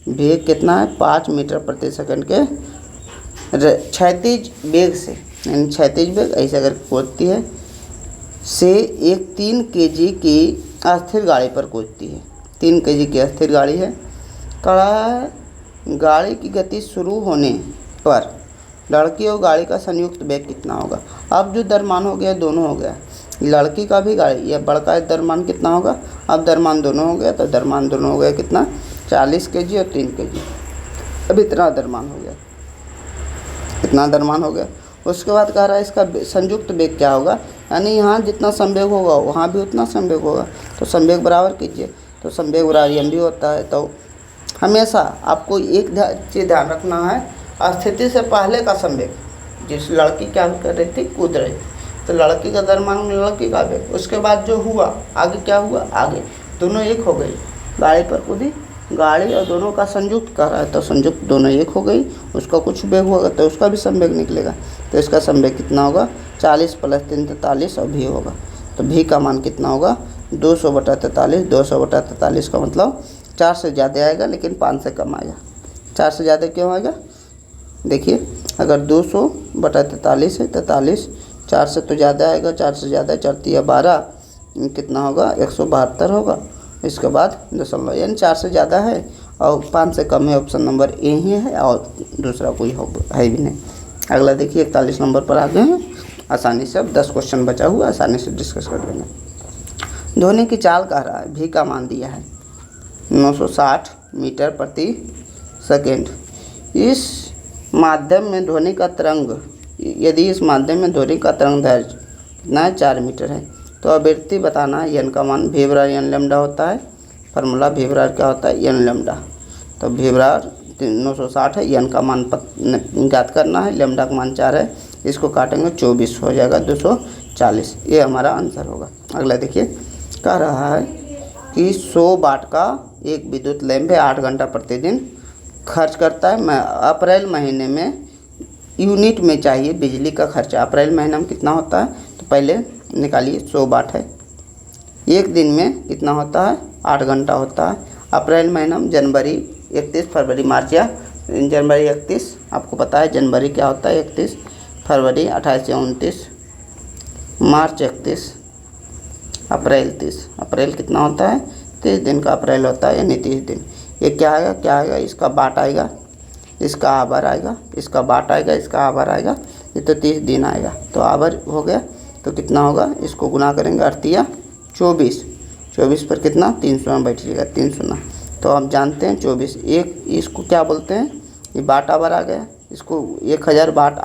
वेग कितना है, 5 मीटर प्रति सेकंड के क्षैतिज वेग से, यानी क्षैतिज वेग ऐसे अगर कूदती है से एक 3 kg की अस्थिर गाड़ी पर कूदती है। 3 kg की अस्थिर गाड़ी है, कड़ा गाड़ी की गति शुरू होने पर लड़की और गाड़ी का संयुक्त वेग कितना होगा। अब जो द्रव्यमान हो गया दोनों हो गया, लड़की का भी गाड़ी या बड़का द्रव्यमान कितना होगा, अब द्रव्यमान दोनों हो गया, तो द्रव्यमान दोनों हो गया कितना 40 kg और 3 kg, अब इतना द्रव्यमान हो गया, इतना द्रव्यमान हो गया। उसके बाद कह रहा है इसका संयुक्त वेग क्या होगा, यानी यहाँ जितना संवेग होगा वहाँ भी उतना संवेग होगा, तो संवेग बराबर कीजिए, तो संवेग बराबर एम भी होता है। तो हमेशा आपको एक चीज़ ध्यान रखना है, स्थिति से पहले का संवेग, जिस लड़की क्या कर रही थी, कूद रही, तो लड़की का द्रव्यमान लड़की का वेग। उसके बाद जो हुआ आगे क्या हुआ, आगे दोनों एक हो गई, गाड़ी पर कूदी, गाड़ी और दोनों का संयुक्त कर रहा है तो संयुक्त दोनों एक हो गई। उसका कुछ वेग होगा तो उसका भी संवेग निकलेगा, तो इसका संवेग कितना होगा, 40 + 3 43 और भी होगा। तो भी का मान कितना होगा, 200/43। 200/43 का मतलब 4 से ज़्यादा आएगा लेकिन 5 से कम आएगा। 4 से ज़्यादा क्यों आएगा, देखिए अगर 200/43 है, 43 4 से तो ज़्यादा आएगा, 4 से ज़्यादा 4 × 12 कितना होगा, 172 होगा। इसके बाद दशमलव, यानी 4 से ज़्यादा है और 5 से कम है। ऑप्शन नंबर ए ही है और दूसरा कोई है भी नहीं। अगला देखिए 41 नंबर पर आ गए हैं। आसानी से, अब 10 क्वेश्चन बचा हुआ, आसानी से डिस्कस कर लेंगे। ध्वनि की चाल कह रहा है, भी का मान दिया है 960 मीटर प्रति सेकेंड। इस माध्यम में ध्वनि का तरंग, यदि इस माध्यम में ध्वनि का तरंग दैर्घ्य कितना है, 4 मीटर है, तो आवृत्ति बताना है। एन का मान v = n लैम्डा होता है। फार्मूला v = क्या होता है, n लैम्डा। तो v = 960 है, एन का मान ज्ञात करना है, लैम्डा का मान 4 है। इसको काटेंगे 24 हो जाएगा 240, ये हमारा आंसर होगा। अगला देखिए, कह रहा है कि 100 वाट का एक विद्युत लैंप है, 8 घंटा प्रतिदिन खर्च करता है। मैं अप्रैल महीने में यूनिट में चाहिए बिजली का खर्चा। अप्रैल महीने में कितना होता है, तो पहले निकालिए, 100 वाट है, एक दिन में कितना होता है, 8 घंटा होता है। अप्रैल महीना में जनवरी 31, फरवरी, मार्च, या जनवरी 31, आपको पता है जनवरी क्या होता है 31, फरवरी 28 या 29, मार्च 31, अप्रैल 30। अप्रैल कितना होता है, 30 दिन का अप्रैल होता है, यानी 30 दिन। ये क्या आएगा, क्या आएगा, इसका बाट आएगा, इसका आवर आएगा, इसका बाट आएगा, इसका आवर आएगा, ये तो 30 दिन आएगा। तो आवर हो गया, तो कितना होगा, इसको गुना करेंगे 8 × 24, 24 पर कितना, 300 में बैठ जाएगा, 300। तो आप जानते हैं 24, एक इसको क्या बोलते हैं, ये बाट आवर आ गया, इसको 1000 वाट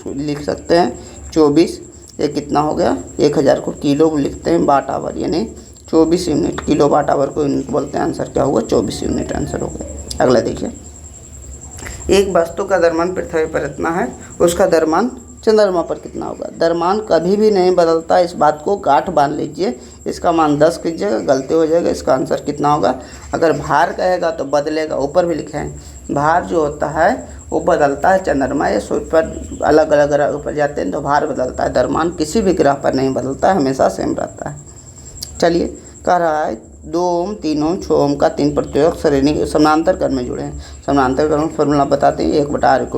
लिख सकते हैं। 24 ये कितना हो गया, 1000 को किलो लिखते हैं वाट आवर, यानी 24 यूनिट, किलो वाट आवर को यूनिट बोलते हैं। आंसर क्या हुआ, 24 यूनिट आंसर हो गया। अगला देखिए, एक वस्तु का द्रव्यमान पृथ्वी पर इतना है, उसका द्रव्यमान चंद्रमा पर कितना होगा। द्रव्यमान कभी भी नहीं बदलता, इस बात को गांठ बांध लीजिए। इसका मान 10 कीजिएगा, गलती हो जाएगा। इसका आंसर कितना होगा, अगर भार कहेगा तो बदलेगा, ऊपर भी लिखे हैं भार जो होता है वो बदलता है। चंद्रमा या सूर्य पर अलग अलग ग्रह पर जाते हैं तो भार बदलता है, द्रव्यमान किसी भी ग्रह पर नहीं बदलता है, हमेशा सेम रहता है। चलिए, कह रहा है 2 ओम 3 ओम 6 ओम का 3 प्रतिरोधक श्रेणी समानांतर क्रम में जुड़े हैं। समानांतर क्रम फॉर्मूला बताते हैं, 1/R =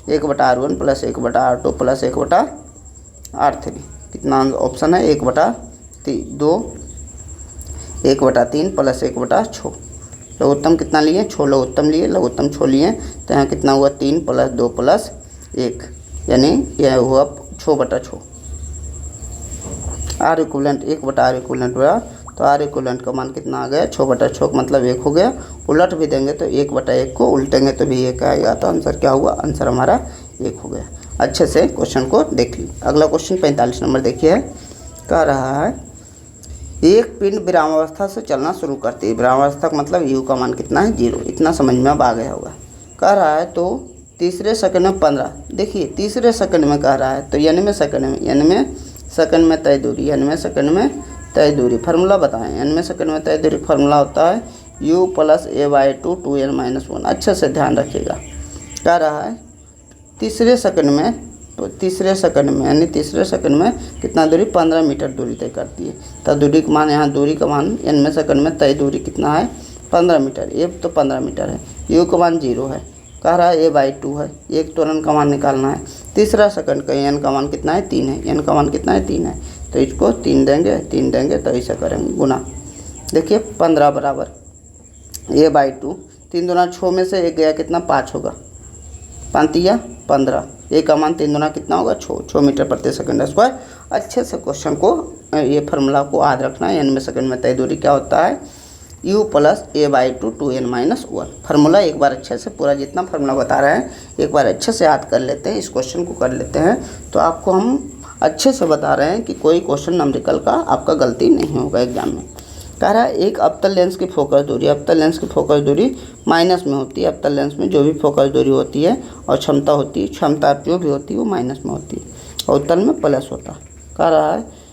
1/R1 + 1/R2 + 1/R3। कितना ऑप्शन है, 1/2, 1/3 + 1/6। लघुत्तम कितना लिए, 6 लघुत्तम लिए, लघुत्तम 6 लिए, तो यहाँ कितना हुआ, 3 + 2 + 1, यानी यह हुआ 6/6। R = 1/R = तो R = का मान कितना आ गया, 6/6 का मतलब 1 हो गया। उलट भी देंगे तो 1/1 को उल्टेंगे तो भी 1 आएगा, तो आंसर क्या हुआ, आंसर हमारा 1 हो गया। अच्छे से क्वेश्चन को देख लीजिए। अगला क्वेश्चन 45 नंबर देखिए, कह रहा है एक पिंड विरामावस्था से चलना शुरू करती है। विरामावस्था का मतलब U का मान कितना है, 0। इतना समझ में अब आ गया होगा। कह रहा है तो तीसरे सेकंड में 15, देखिए तीसरे सेकंड में कह रहा है तो n सेकंड में तय दूरी, n सेकंड में तय दूरी। फार्मूला बताएं, n सेकंड में तय दूरी फार्मूला होता है U + a/2 2n - 1। अच्छे से ध्यान रखिएगा। कह रहा है तीसरे सेकंड में, तो तीसरे सेकंड में यानी तीसरे सेकंड में कितना दूरी, 15 मीटर दूरी तय करती है। तो दूरी का मान, यहाँ दूरी का मान n सेकंड में तय दूरी कितना है, 15 मीटर। ये तो 15 मीटर है। U का मान 0 है। कह रहा है a/2 है, एक त्वरण का मान निकालना है। तीसरा सेकंड का n का मान कितना है, 3 है। n का मान कितना है, 3 है, तो इसको 3 देंगे तो ऐसा करेंगे गुना। देखिए 15 बराबर a/2, 3 दूना 6 में से 1 गया, कितना 5 होगा, 5 या 15, a का मान 3 दूना कितना होगा, 6 मीटर प्रति सेकंड स्क्वायर। अच्छे से क्वेश्चन को, ये फार्मूला को याद रखना है। n सेकंड में तय दूरी क्या होता है, U + a/2 2n - 1। फार्मूला एक बार अच्छे से, पूरा जितना फार्मूला बता रहे हैं एक बार अच्छे से याद कर लेते हैं, इस क्वेश्चन को कर लेते हैं तो आपको हम अच्छे से बता रहे हैं कि कोई क्वेश्चन न्यूमेरिकल का आपका गलती नहीं होगा एग्जाम में। कह रहा है एक अवतल लेंस की फोकस दूरी, अवतल लेंस की फोकस दूरी माइनस में होती है। अवतल लेंस में जो भी फोकस दूरी होती है और क्षमता होती है, क्षमता जो भी होती है वो माइनस में होती है और उत्तल में प्लस होता है। कह रहा है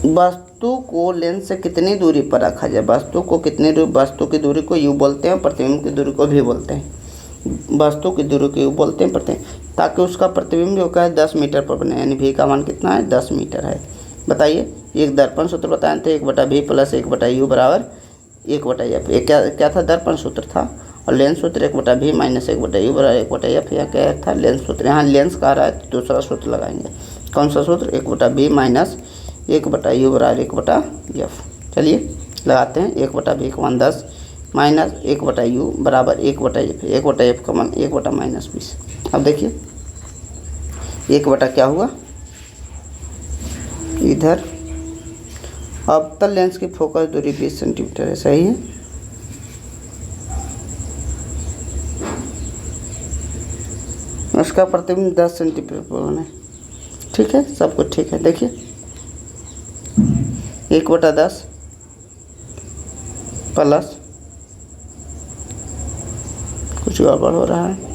वस्तु को लेंस से कितनी दूरी पर रखा जाए, वस्तु को कितनी दूरी, वस्तु की दूरी को यू बोलते हैं, प्रतिबिंब की दूरी को भी बोलते हैं। वस्तु की दूरी को यू बोलते हैं प्रतिबिंब, ताकि उसका प्रतिबिंब जो है 10 मीटर पर बने, यानी भी का मान कितना है 10 मीटर है। बताइए एक दर्पण सूत्र बताए थे 1/v प्लस 1/u बराबर 1/f। ये क्या था, दर्पण सूत्र था। और लेंस सूत्र 1/v माइनस 1/u बराबर 1/f। यह क्या था, लेंस सूत्र। यहाँ लेंस कह रहा है तो दूसरा सूत्र लगाएंगे। कौन सा सूत्र, 1/v माइनस 1/u बराबर 1/f। चलिए लगाते हैं। 1/v का मान 10 माइनस 1/u बराबर 1/f। 1/f का मान 1/-20। अब देखिए 1 क्या हुआ, इधर अवतल लेंस की फोकस दूरी 20 सेंटीमीटर है, सही है। उसका प्रतिबिंब 10 सेंटीमीटर पर बने, ठीक है, सब कुछ ठीक है। देखिए 1/10 प्लस, कुछ गड़बड़ हो रहा है,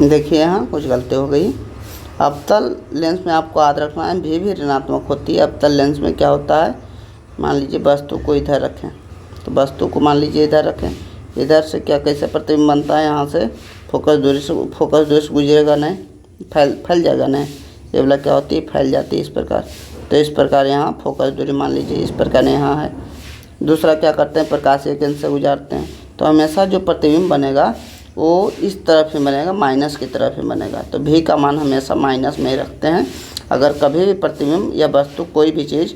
देखिए यहाँ कुछ गलती हो गई। अवतल लेंस में आपको याद रखना है भी ऋणात्मक होती है। अवतल लेंस में क्या होता है, मान लीजिए वस्तु को इधर रखें, तो वस्तु को मान लीजिए इधर रखें, इधर से क्या कैसे प्रतिबिंब बनता है, यहाँ से फोकस दूरी से गुजरेगा नहीं, फैल जाएगा नहीं, ये वाला क्या होती है, फैल जाती है इस प्रकार। तो इस प्रकार यहाँ फोकस दूरी मान लीजिए इस प्रकार यहाँ है। दूसरा क्या करते हैं, प्रकाशीय केंद्र से गुजारते हैं, तो हमेशा जो प्रतिबिंब बनेगा वो इस तरफ ही बनेगा, माइनस की तरफ ही बनेगा। तो भी का मान हमेशा माइनस में ही रखते हैं। अगर कभी भी प्रतिबिंब या वस्तु कोई भी चीज़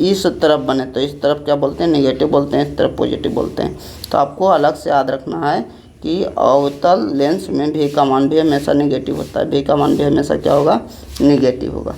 इस तरफ बने तो इस तरफ क्या बोलते हैं, नेगेटिव बोलते हैं, इस तरफ पॉजिटिव बोलते हैं। तो आपको अलग से याद रखना है कि अवतल लेंस में भी का मान भी हमेशा नेगेटिव होता है। भी का मान भी हमेशा क्या होगा, नेगेटिव होगा।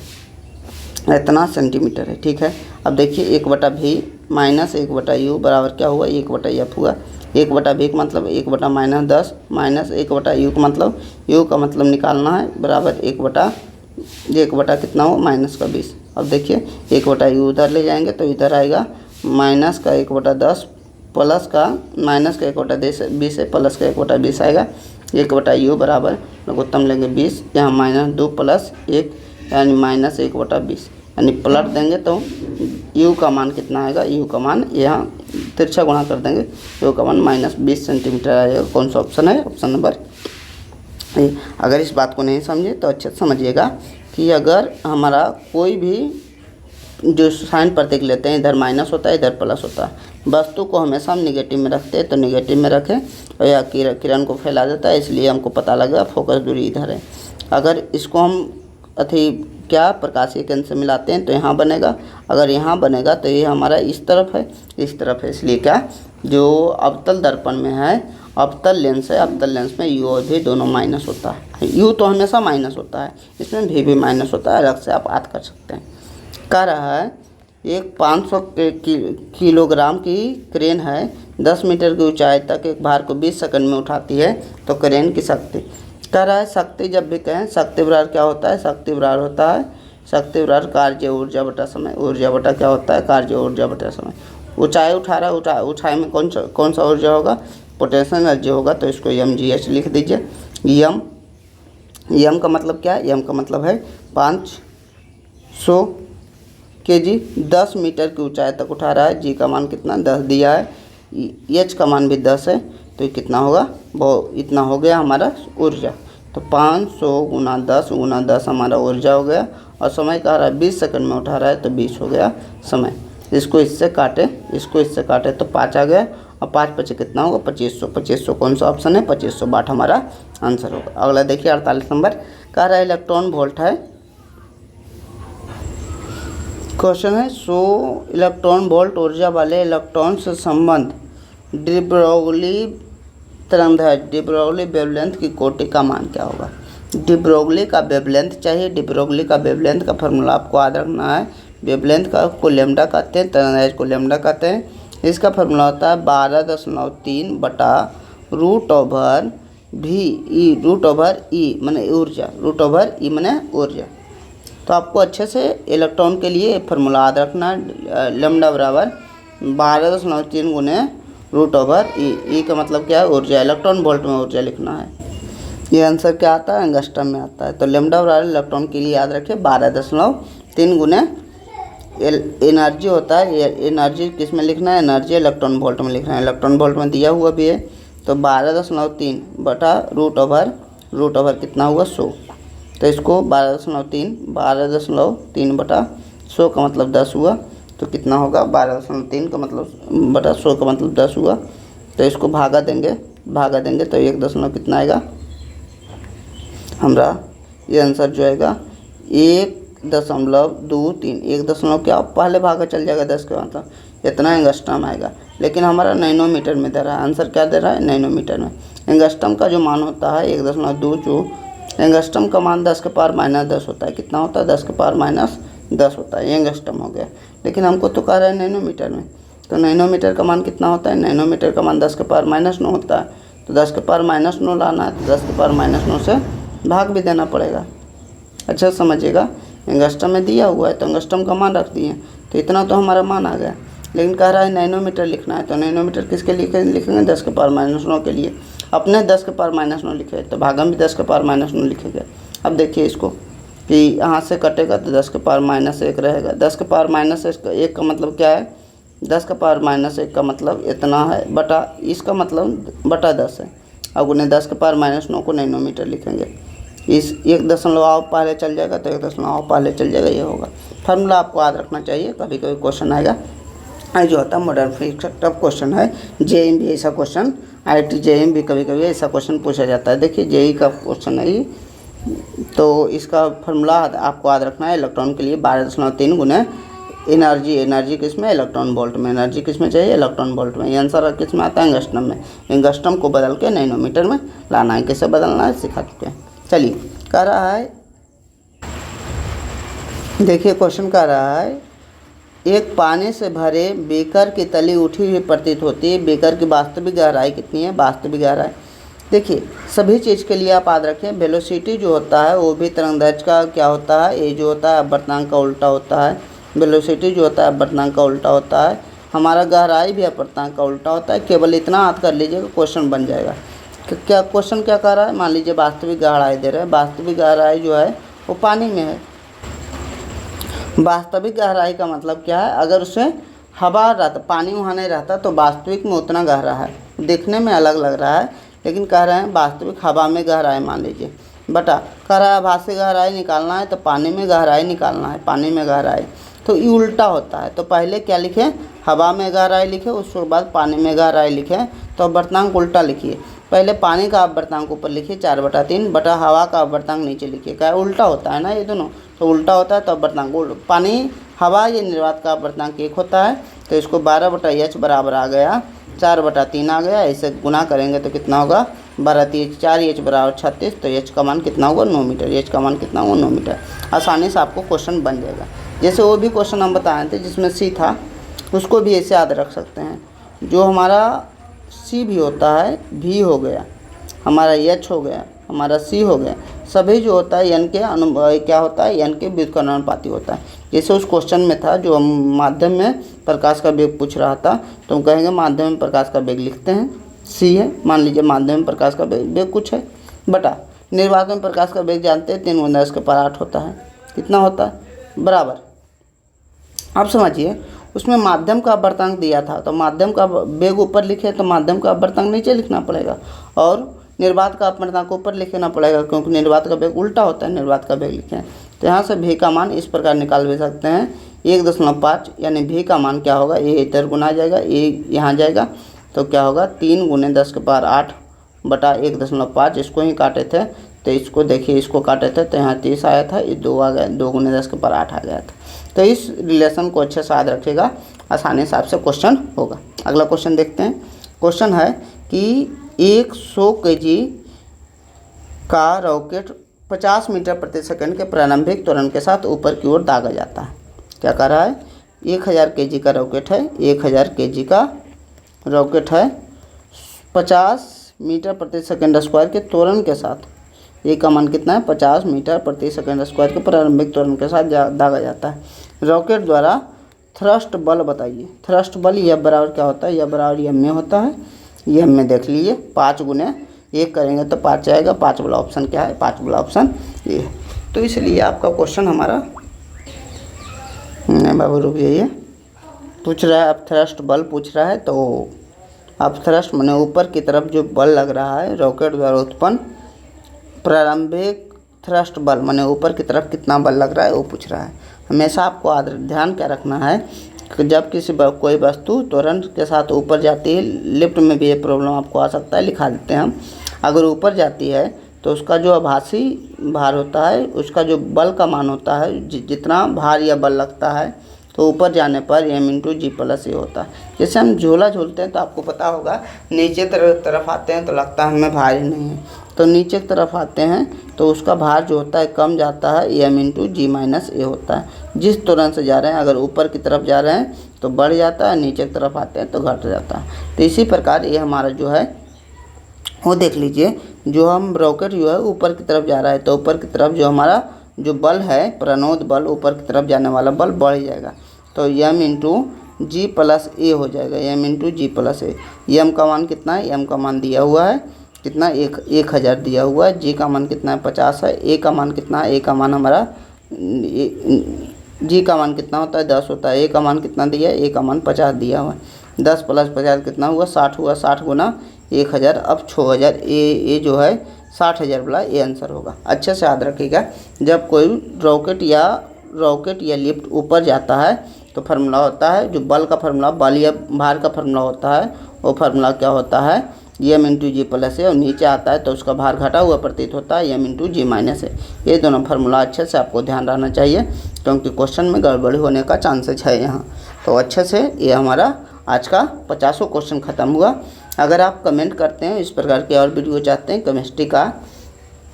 इतना सेंटीमीटर है, ठीक है। अब देखिए 1/v माइनस 1/u बराबर क्या हुआ, 1/f हुआ। 1/v का मतलब 1/-10 माइनस 1/u का मतलब, u का मतलब निकालना है, बराबर 1/, कितना हो, माइनस का 20। अब देखिए 1/u उधर ले जाएंगे तो इधर आएगा माइनस का 1/10 प्लस का माइनस का 1/20 है, प्लस का 1/20 आएगा। 1/u बराबर लघुत्तम लेंगे 20, यहाँ -2 + 1 यानी -1/20, यानी पलट देंगे तो u का मान कितना आएगा, u का मान यहाँ तिरछा गुणा कर देंगे, u का मान -20 सेंटीमीटर आएगा। कौन सा ऑप्शन है, ऑप्शन नंबर ए। अगर इस बात को नहीं समझे तो अच्छे से समझिएगा कि अगर हमारा कोई भी जो साइन प्रतीक लेते हैं, इधर माइनस होता है, इधर प्लस होता है, वस्तु को हमेशा हम निगेटिव में रखते हैं तो निगेटिव में रखें, और यह किरण को फैला देता है, इसलिए हमको पता लगा फोकस दूरी इधर है। अगर इसको हम क्या प्रकाशीय केंद्र से मिलाते हैं तो यहाँ बनेगा, अगर यहाँ बनेगा तो ये हमारा इस तरफ है, इस तरफ है, इसलिए क्या जो अवतल दर्पण में है, अवतल लेंस है, अवतल लेंस में यू और भी दोनों माइनस होता है। यू तो हमेशा माइनस होता है, इसमें भी माइनस होता है, अलग से आप याद कर सकते हैं। कह रहा है एक 500 किलोग्राम की क्रेन है, 10 मीटर की ऊंचाई तक एक भार को 20 सेकंड में उठाती है, तो क्रेन की शक्ति। कह रहा है शक्ति जब भी कहें, शक्ति बराबर क्या होता है, शक्ति बराबर होता है, शक्ति बराबर कार्य ऊर्जा बटा समय, ऊर्जा बटा क्या होता है, कार्य ऊर्जा बटा समय। ऊंचाई उठा रहा है, ऊंचाई में कौन सा ऊर्जा होगा, पोटेंशियल एनर्जी होगा, तो इसको mgh लिख दीजिए। यम का मतलब क्या है, यम का मतलब है 500 kg, 10 मीटर की ऊंचाई तक उठा रहा है। जी का मान कितना, 10 दिया है, एच का मान भी 10 है, तो कितना होगा, वो इतना हो गया हमारा ऊर्जा। तो 500 × 10 × 10 हमारा ऊर्जा हो गया, और समय कह रहा है 20 सेकंड में उठा रहा है, तो 20 हो गया समय। इसको इससे काटे तो 5 आ गया, और 5 × 5 कितना होगा, 2500। 2500 कौन सा ऑप्शन है, 2500 हमारा आंसर होगा। अगला देखिए 48 नंबर, कह रहा है इलेक्ट्रॉन वोल्ट है। क्वेश्चन है 100 इलेक्ट्रॉन वोल्ट ऊर्जा वाले इलेक्ट्रॉन से संबंध डी ब्रोगली तरंगदैर्घ्य, डी ब्रोगली वेवलेंथ की कोटि का मान क्या होगा। डी ब्रोगली का वेवलेंथ चाहिए। डी ब्रोगली का वेवलेंथ का फॉर्मूला आपको याद रखना है। वेवलेंथ का को लैम्डा कहते हैं, तरंगदैर्घ्य को लैम्डा कहते हैं। इसका फॉर्मूला होता है 12.3 बटा √/v, √/e माने ऊर्जा, √/e माने ऊर्जा। तो आपको अच्छे से इलेक्ट्रॉन के लिए फार्मूला याद रखना है, लैम्डा बराबर 12.3 गुने रूट ओवर ई का मतलब क्या है, ऊर्जा, इलेक्ट्रॉन वोल्ट में ऊर्जा लिखना है। ये आंसर क्या आता है, एंगस्ट्रम में आता है। तो लैम्डा बराबर इलेक्ट्रॉन के लिए याद रखिए 12.3 गुने एनर्जी होता है। एनर्जी किस में लिखना है, एनर्जी इलेक्ट्रॉन वोल्ट में लिखना है। इलेक्ट्रॉन वोल्ट में दिया हुआ भी है, तो 12.3 बटा रूट ओवर कितना हुआ 100। तो इसको 12.3 बटा 100 का मतलब 10 हुआ, तो कितना होगा 12.3 का मतलब बटा 100 का मतलब 10 हुआ। तो इसको भागा देंगे तो 1 दशमलव कितना आएगा हमारा, ये आंसर जो आएगा 1.23। 1 दशमलव क्या पहले भागा चल जाएगा 10 के मतलब इतना एंगस्ट्रम आएगा। लेकिन हमारा नैनोमीटर में दे रहा है, आंसर क्या दे रहा है, नैनोमीटर में। एंगस्ट्रम का जो मान होता है 1.2, एंगस्ट्रम का मान 10 के पावर माइनस 10 होता है। कितना होता है, 10 के पावर माइनस 10 होता है, ये एंगस्ट्रम हो गया। लेकिन हमको तो कह रहा है नैनोमीटर में, तो नैनोमीटर का मान कितना होता है, नैनोमीटर का मान 10 के पावर माइनस 9 होता है। तो 10 के पावर माइनस 9 लाना है, तो 10 के पावर माइनस 9 से भाग भी देना पड़ेगा। अच्छा समझिएगा, एंगस्ट्रम में दिया हुआ है तो एंगस्ट्रम का मान रख दिए, तो इतना तो हमारा मान आ गया। लेकिन कह रहा है नैनोमीटर लिखना है, तो नैनोमीटर किसके लिए लिखेंगे, 10 के पावर माइनस 9 के लिए। अपने 10 के पावर माइनस 9 लिखे, तो भागम भी 10 के पावर माइनस 9 लिखेंगे। अब देखिए इसको कि यहाँ से कटेगा तो 10 के पावर माइनस 1 रहेगा। 10 के पावर माइनस 1 का मतलब क्या है, 10 के पावर माइनस 1 का मतलब इतना है, बटा इसका मतलब बटा 10 है। अब उन्हें 10 के पावर माइनस 9 को नैनोमीटर लिखेंगे। इस 1 दशमलव आप पहले चल जाएगा तो 1 दशमलव आप पहले चल जाएगा, ये होगा। फार्मूला आपको याद रखना चाहिए, कभी कभी क्वेश्चन आएगा। ये जो होता है मॉडर्न फिजिक्स टफ क्वेश्चन है। जेईई भी ऐसा क्वेश्चन, IIT जेईई भी कभी कभी ऐसा क्वेश्चन पूछा जाता है। देखिए जेईई का क्वेश्चन है ये, तो इसका फार्मूला आपको याद रखना है। इलेक्ट्रॉन के लिए 12.3 गुने एनर्जी किस में, इलेक्ट्रॉन वोल्ट में। एनर्जी किस में चाहिए, इलेक्ट्रॉन वोल्ट में। ये आंसर किस में आता है, एंगस्ट्रम में। एंगस्ट्रम को बदल के नैनोमीटर में लाना है। कैसे बदलना है सिखा चुके हैं। चलिए कह रहा है, देखिए क्वेश्चन कह रहा है, एक पानी से भरे बेकर की तली उठी हुई प्रतीत होती है, बेकर की वास्तविक गहराई कितनी है, वास्तविक गहराई। देखिए सभी चीज़ के लिए आप याद रखें, वेलोसिटी जो होता है वो भी तरंगदैर्घ्य का क्या होता है, ये जो होता है अपवर्तनांक का उल्टा होता है। वेलोसिटी जो होता है अपवर्तनांक का उल्टा होता है, हमारा गहराई भी अपवर्तनांक का उल्टा होता है। केवल इतना याद कर लीजिएगा, क्वेश्चन बन जाएगा। क्या क्वेश्चन क्या कह रहा है, मान लीजिए वास्तविक गहराई दे रहे हैं, वास्तविक गहराई जो है वो पानी में है। वास्तविक गहराई का मतलब क्या है, अगर उससे हवा रहता, पानी वहाँ नहीं रहता तो वास्तविक में उतना गहरा है, देखने में अलग लग रहा है, लेकिन कह रहे हैं वास्तविक हवा में गहराई मान लीजिए, बटा कह रहा है हवा से गहराई निकालना है तो पानी में गहराई निकालना है, पानी में गहराई, तो ये उल्टा होता है। तो पहले क्या लिखें, हवा में गहराई लिखे, उसके बाद पानी में गहराई लिखें। तो अपवर्तनांक उल्टा लिखिए, पहले पानी का अपवर्तनांक ऊपर लिखिए 4/3 बटा हवा का अपवर्तनांक नीचे लिखिए। क्या उल्टा होता है ना ये दोनों, तो उल्टा होता है तो अपवर्तनांक पानी हवा ये निर्वात का अपवर्तनांक 1 होता है। तो इसको 12/h बराबर आ गया 4/3 आ गया। इसे गुना करेंगे तो कितना होगा 12×3 4, h बराबर 36। तो h का मान कितना होगा 9 मीटर, h का मान कितना होगा 9 मीटर। आसानी से आपको क्वेश्चन बन जाएगा। जैसे वो भी क्वेश्चन हम बताए थे जिसमें C था, उसको भी ऐसे याद रख सकते हैं। जो हमारा C भी होता है, V हो गया, हमारा H हो गया, हमारा C हो गया, सभी जो होता है n के क्या होता है, n के व्युत्क्रमानुपाती होता है। जैसे उस क्वेश्चन में था जो हम माध्यम में प्रकाश का वेग पूछ रहा था, तो हम कहेंगे माध्यम में प्रकाश का वेग लिखते हैं, C है, मान लीजिए माध्यम में प्रकाश का वेग कुछ है, बटा निर्वात में प्रकाश का वेग जानते हैं 3×10⁸ होता है। कितना होता है बराबर। अब समझिए उसमें माध्यम का अपवर्तनांक दिया था, तो माध्यम का वेग ऊपर लिखे तो माध्यम का अपवर्तनांक नीचे लिखना पड़ेगा, और निर्वात का अपवर्तनांक ऊपर लिखना पड़ेगा, क्योंकि निर्वात का वेग उल्टा होता है। निर्वात का वेग लिखें तो यहाँ से v का मान इस प्रकार निकाल भी सकते हैं 1.5, यानी v का मान क्या होगा, ये इधर गुना जाएगा, ये यहाँ जाएगा, तो क्या होगा 3×10⁸ बटा 1.5। इसको ही काटे थे तो इसको देखिए, इसको काटे थे तो यहाँ 30 आया था, ये 2 आ गया, 2×10⁸ आ गया था। तो इस रिलेशन को अच्छे से याद रखिएगा, आसानी से आपसे क्वेश्चन होगा। अगला क्वेश्चन देखते हैं। क्वेश्चन है कि 100 kg का रॉकेट 50 मीटर प्रति सेकंड के प्रारंभिक त्वरण के साथ ऊपर की ओर दागा जाता है। क्या कह रहा है, 1000 kg का रॉकेट है, 1000 kg का रॉकेट है, 50 मीटर प्रति सेकंड स्क्वायर के त्वरण के साथ ए का मान कितना है 50 मीटर प्रति सेकंड स्क्वायर के प्रारंभिक त्वरण के साथ दागा जाता है। रॉकेट द्वारा थ्रस्ट बल बताइए। थ्रस्ट बल यह बराबर क्या होता है, यह बराबर यम में होता है। यम में देख लीजिए 5 गुने 1 करेंगे तो 5 आएगा। 5 वाला ऑप्शन क्या है, 5 वाला ऑप्शन ये है। तो इसलिए आपका क्वेश्चन हमारा नहीं बाबू रुक जाइए, पूछ रहा है अब थ्रस्ट बल पूछ रहा है। तो अब थ्रस्ट माने ऊपर की तरफ जो बल लग रहा है रॉकेट द्वारा उत्पन्न प्रारंभिक थ्रस्ट बल माने ऊपर की तरफ कितना बल लग रहा है वो पूछ रहा है। हमेशा आपको ध्यान क्या रखना है कि जब किसी कोई वस्तु त्वरण के साथ ऊपर जाती है, लिफ्ट में भी ये प्रॉब्लम आपको आ सकता है, लिखा देते हैं हम। अगर ऊपर जाती है तो उसका जो आभासी भार होता है, उसका जो बल का मान होता है, जितना भार या बल लगता है तो ऊपर जाने पर m/g+a होता है। जैसे हम झूला झूलते हैं तो आपको पता होगा नीचे तरफ आते हैं तो लगता है हमें भार ही नहीं है, तो नीचे की तरफ आते हैं तो उसका भार जो होता है कम जाता है, m/g-a होता है। जिस त्वरण से जा रहे हैं, अगर ऊपर की तरफ जा रहे हैं तो बढ़ जाता है, नीचे की तरफ आते हैं तो घट जाता है। तो इसी प्रकार ये हमारा जो है वो देख लीजिए, जो हम रॉकेट जो है ऊपर की तरफ जा रहा है तो ऊपर की तरफ जो हमारा जो बल है प्रणोद बल, ऊपर की तरफ जाने वाला बल बढ़ जाएगा, तो m/g+a हो जाएगा। m/g+a, m का मान कितना है, m का मान दिया हुआ है कितना 1000 दिया हुआ है। g का मान कितना है 50 है। a का मान कितना है, a का मान हमारा g का मान कितना होता है 10 होता है। a का मान कितना दिया है, a का मान 50 दिया हुआ है। 10 + 50 कितना हुआ 60 हुआ। 60 गुना 1000 अब 6000, ये जो है 60,000 वाला ये आंसर होगा। अच्छे से याद रखिएगा, जब कोई रॉकेट या लिफ्ट ऊपर जाता है तो फार्मूला होता है, जो बल का फार्मूला, बल या भार का फार्मूला होता है, वो फार्मूला क्या होता है m/g+a, और नीचे आता है तो उसका भार घटा हुआ प्रतीत होता है m/g-a। ये दोनों फार्मूला अच्छे से आपको ध्यान रहना चाहिए, क्योंकि क्वेश्चन में गड़बड़ी होने का चांसेस है यहाँ। तो अच्छे से ये हमारा आज का 50वां क्वेश्चन ख़त्म हुआ। अगर आप कमेंट करते हैं इस प्रकार के और वीडियो चाहते हैं, केमिस्ट्री का,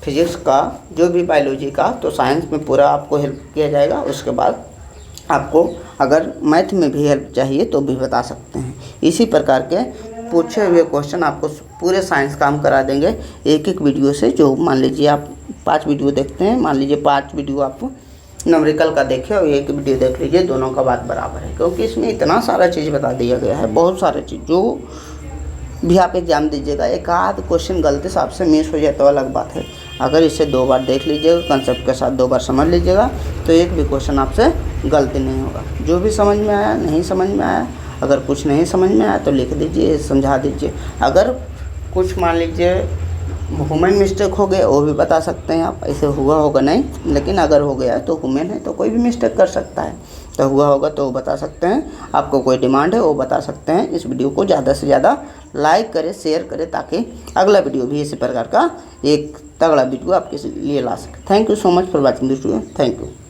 फिजिक्स का, जो भी बायोलॉजी का, तो साइंस में पूरा आपको हेल्प किया जाएगा। उसके बाद आपको अगर मैथ में भी हेल्प चाहिए तो भी बता सकते हैं। इसी प्रकार के पूछे हुए क्वेश्चन आपको पूरे साइंस का हम करा देंगे एक एक वीडियो से। जो मान लीजिए आप 5 वीडियो देखते हैं, मान लीजिए 5 वीडियो आप न्यूमेरिकल का देखें और एक वीडियो देख लीजिए, दोनों का बात बराबर है, क्योंकि इसमें इतना सारा चीज़ बता दिया गया है, बहुत सारे चीज़। जो भी आप एग्जाम दीजिएगा, एक आध क्वेश्चन गलती से आपसे मिस हो जाए तो अलग बात है। अगर इसे 2 बार देख लीजिएगा, कंसेप्ट के साथ 2 बार समझ लीजिएगा, तो एक भी क्वेश्चन आपसे गलती नहीं होगा। जो भी समझ में आया, नहीं समझ में आया, अगर कुछ नहीं समझ में आया तो लिख दीजिए, समझा दीजिए। अगर कुछ मान लीजिए ह्यूमन मिस्टेक हो गए वो भी बता सकते हैं आप, ऐसे हुआ होगा नहीं, लेकिन अगर हो गया तो ह्यूमन है तो कोई भी मिस्टेक कर सकता है, तो हुआ होगा तो वो बता सकते हैं। आपको कोई डिमांड है वो बता सकते हैं। इस वीडियो को ज़्यादा से ज़्यादा लाइक करें, शेयर करें, ताकि अगला वीडियो भी इसी प्रकार का एक तगड़ा वीडियो आपके लिए ला सके। Thank you so much for watching this video. Thank you.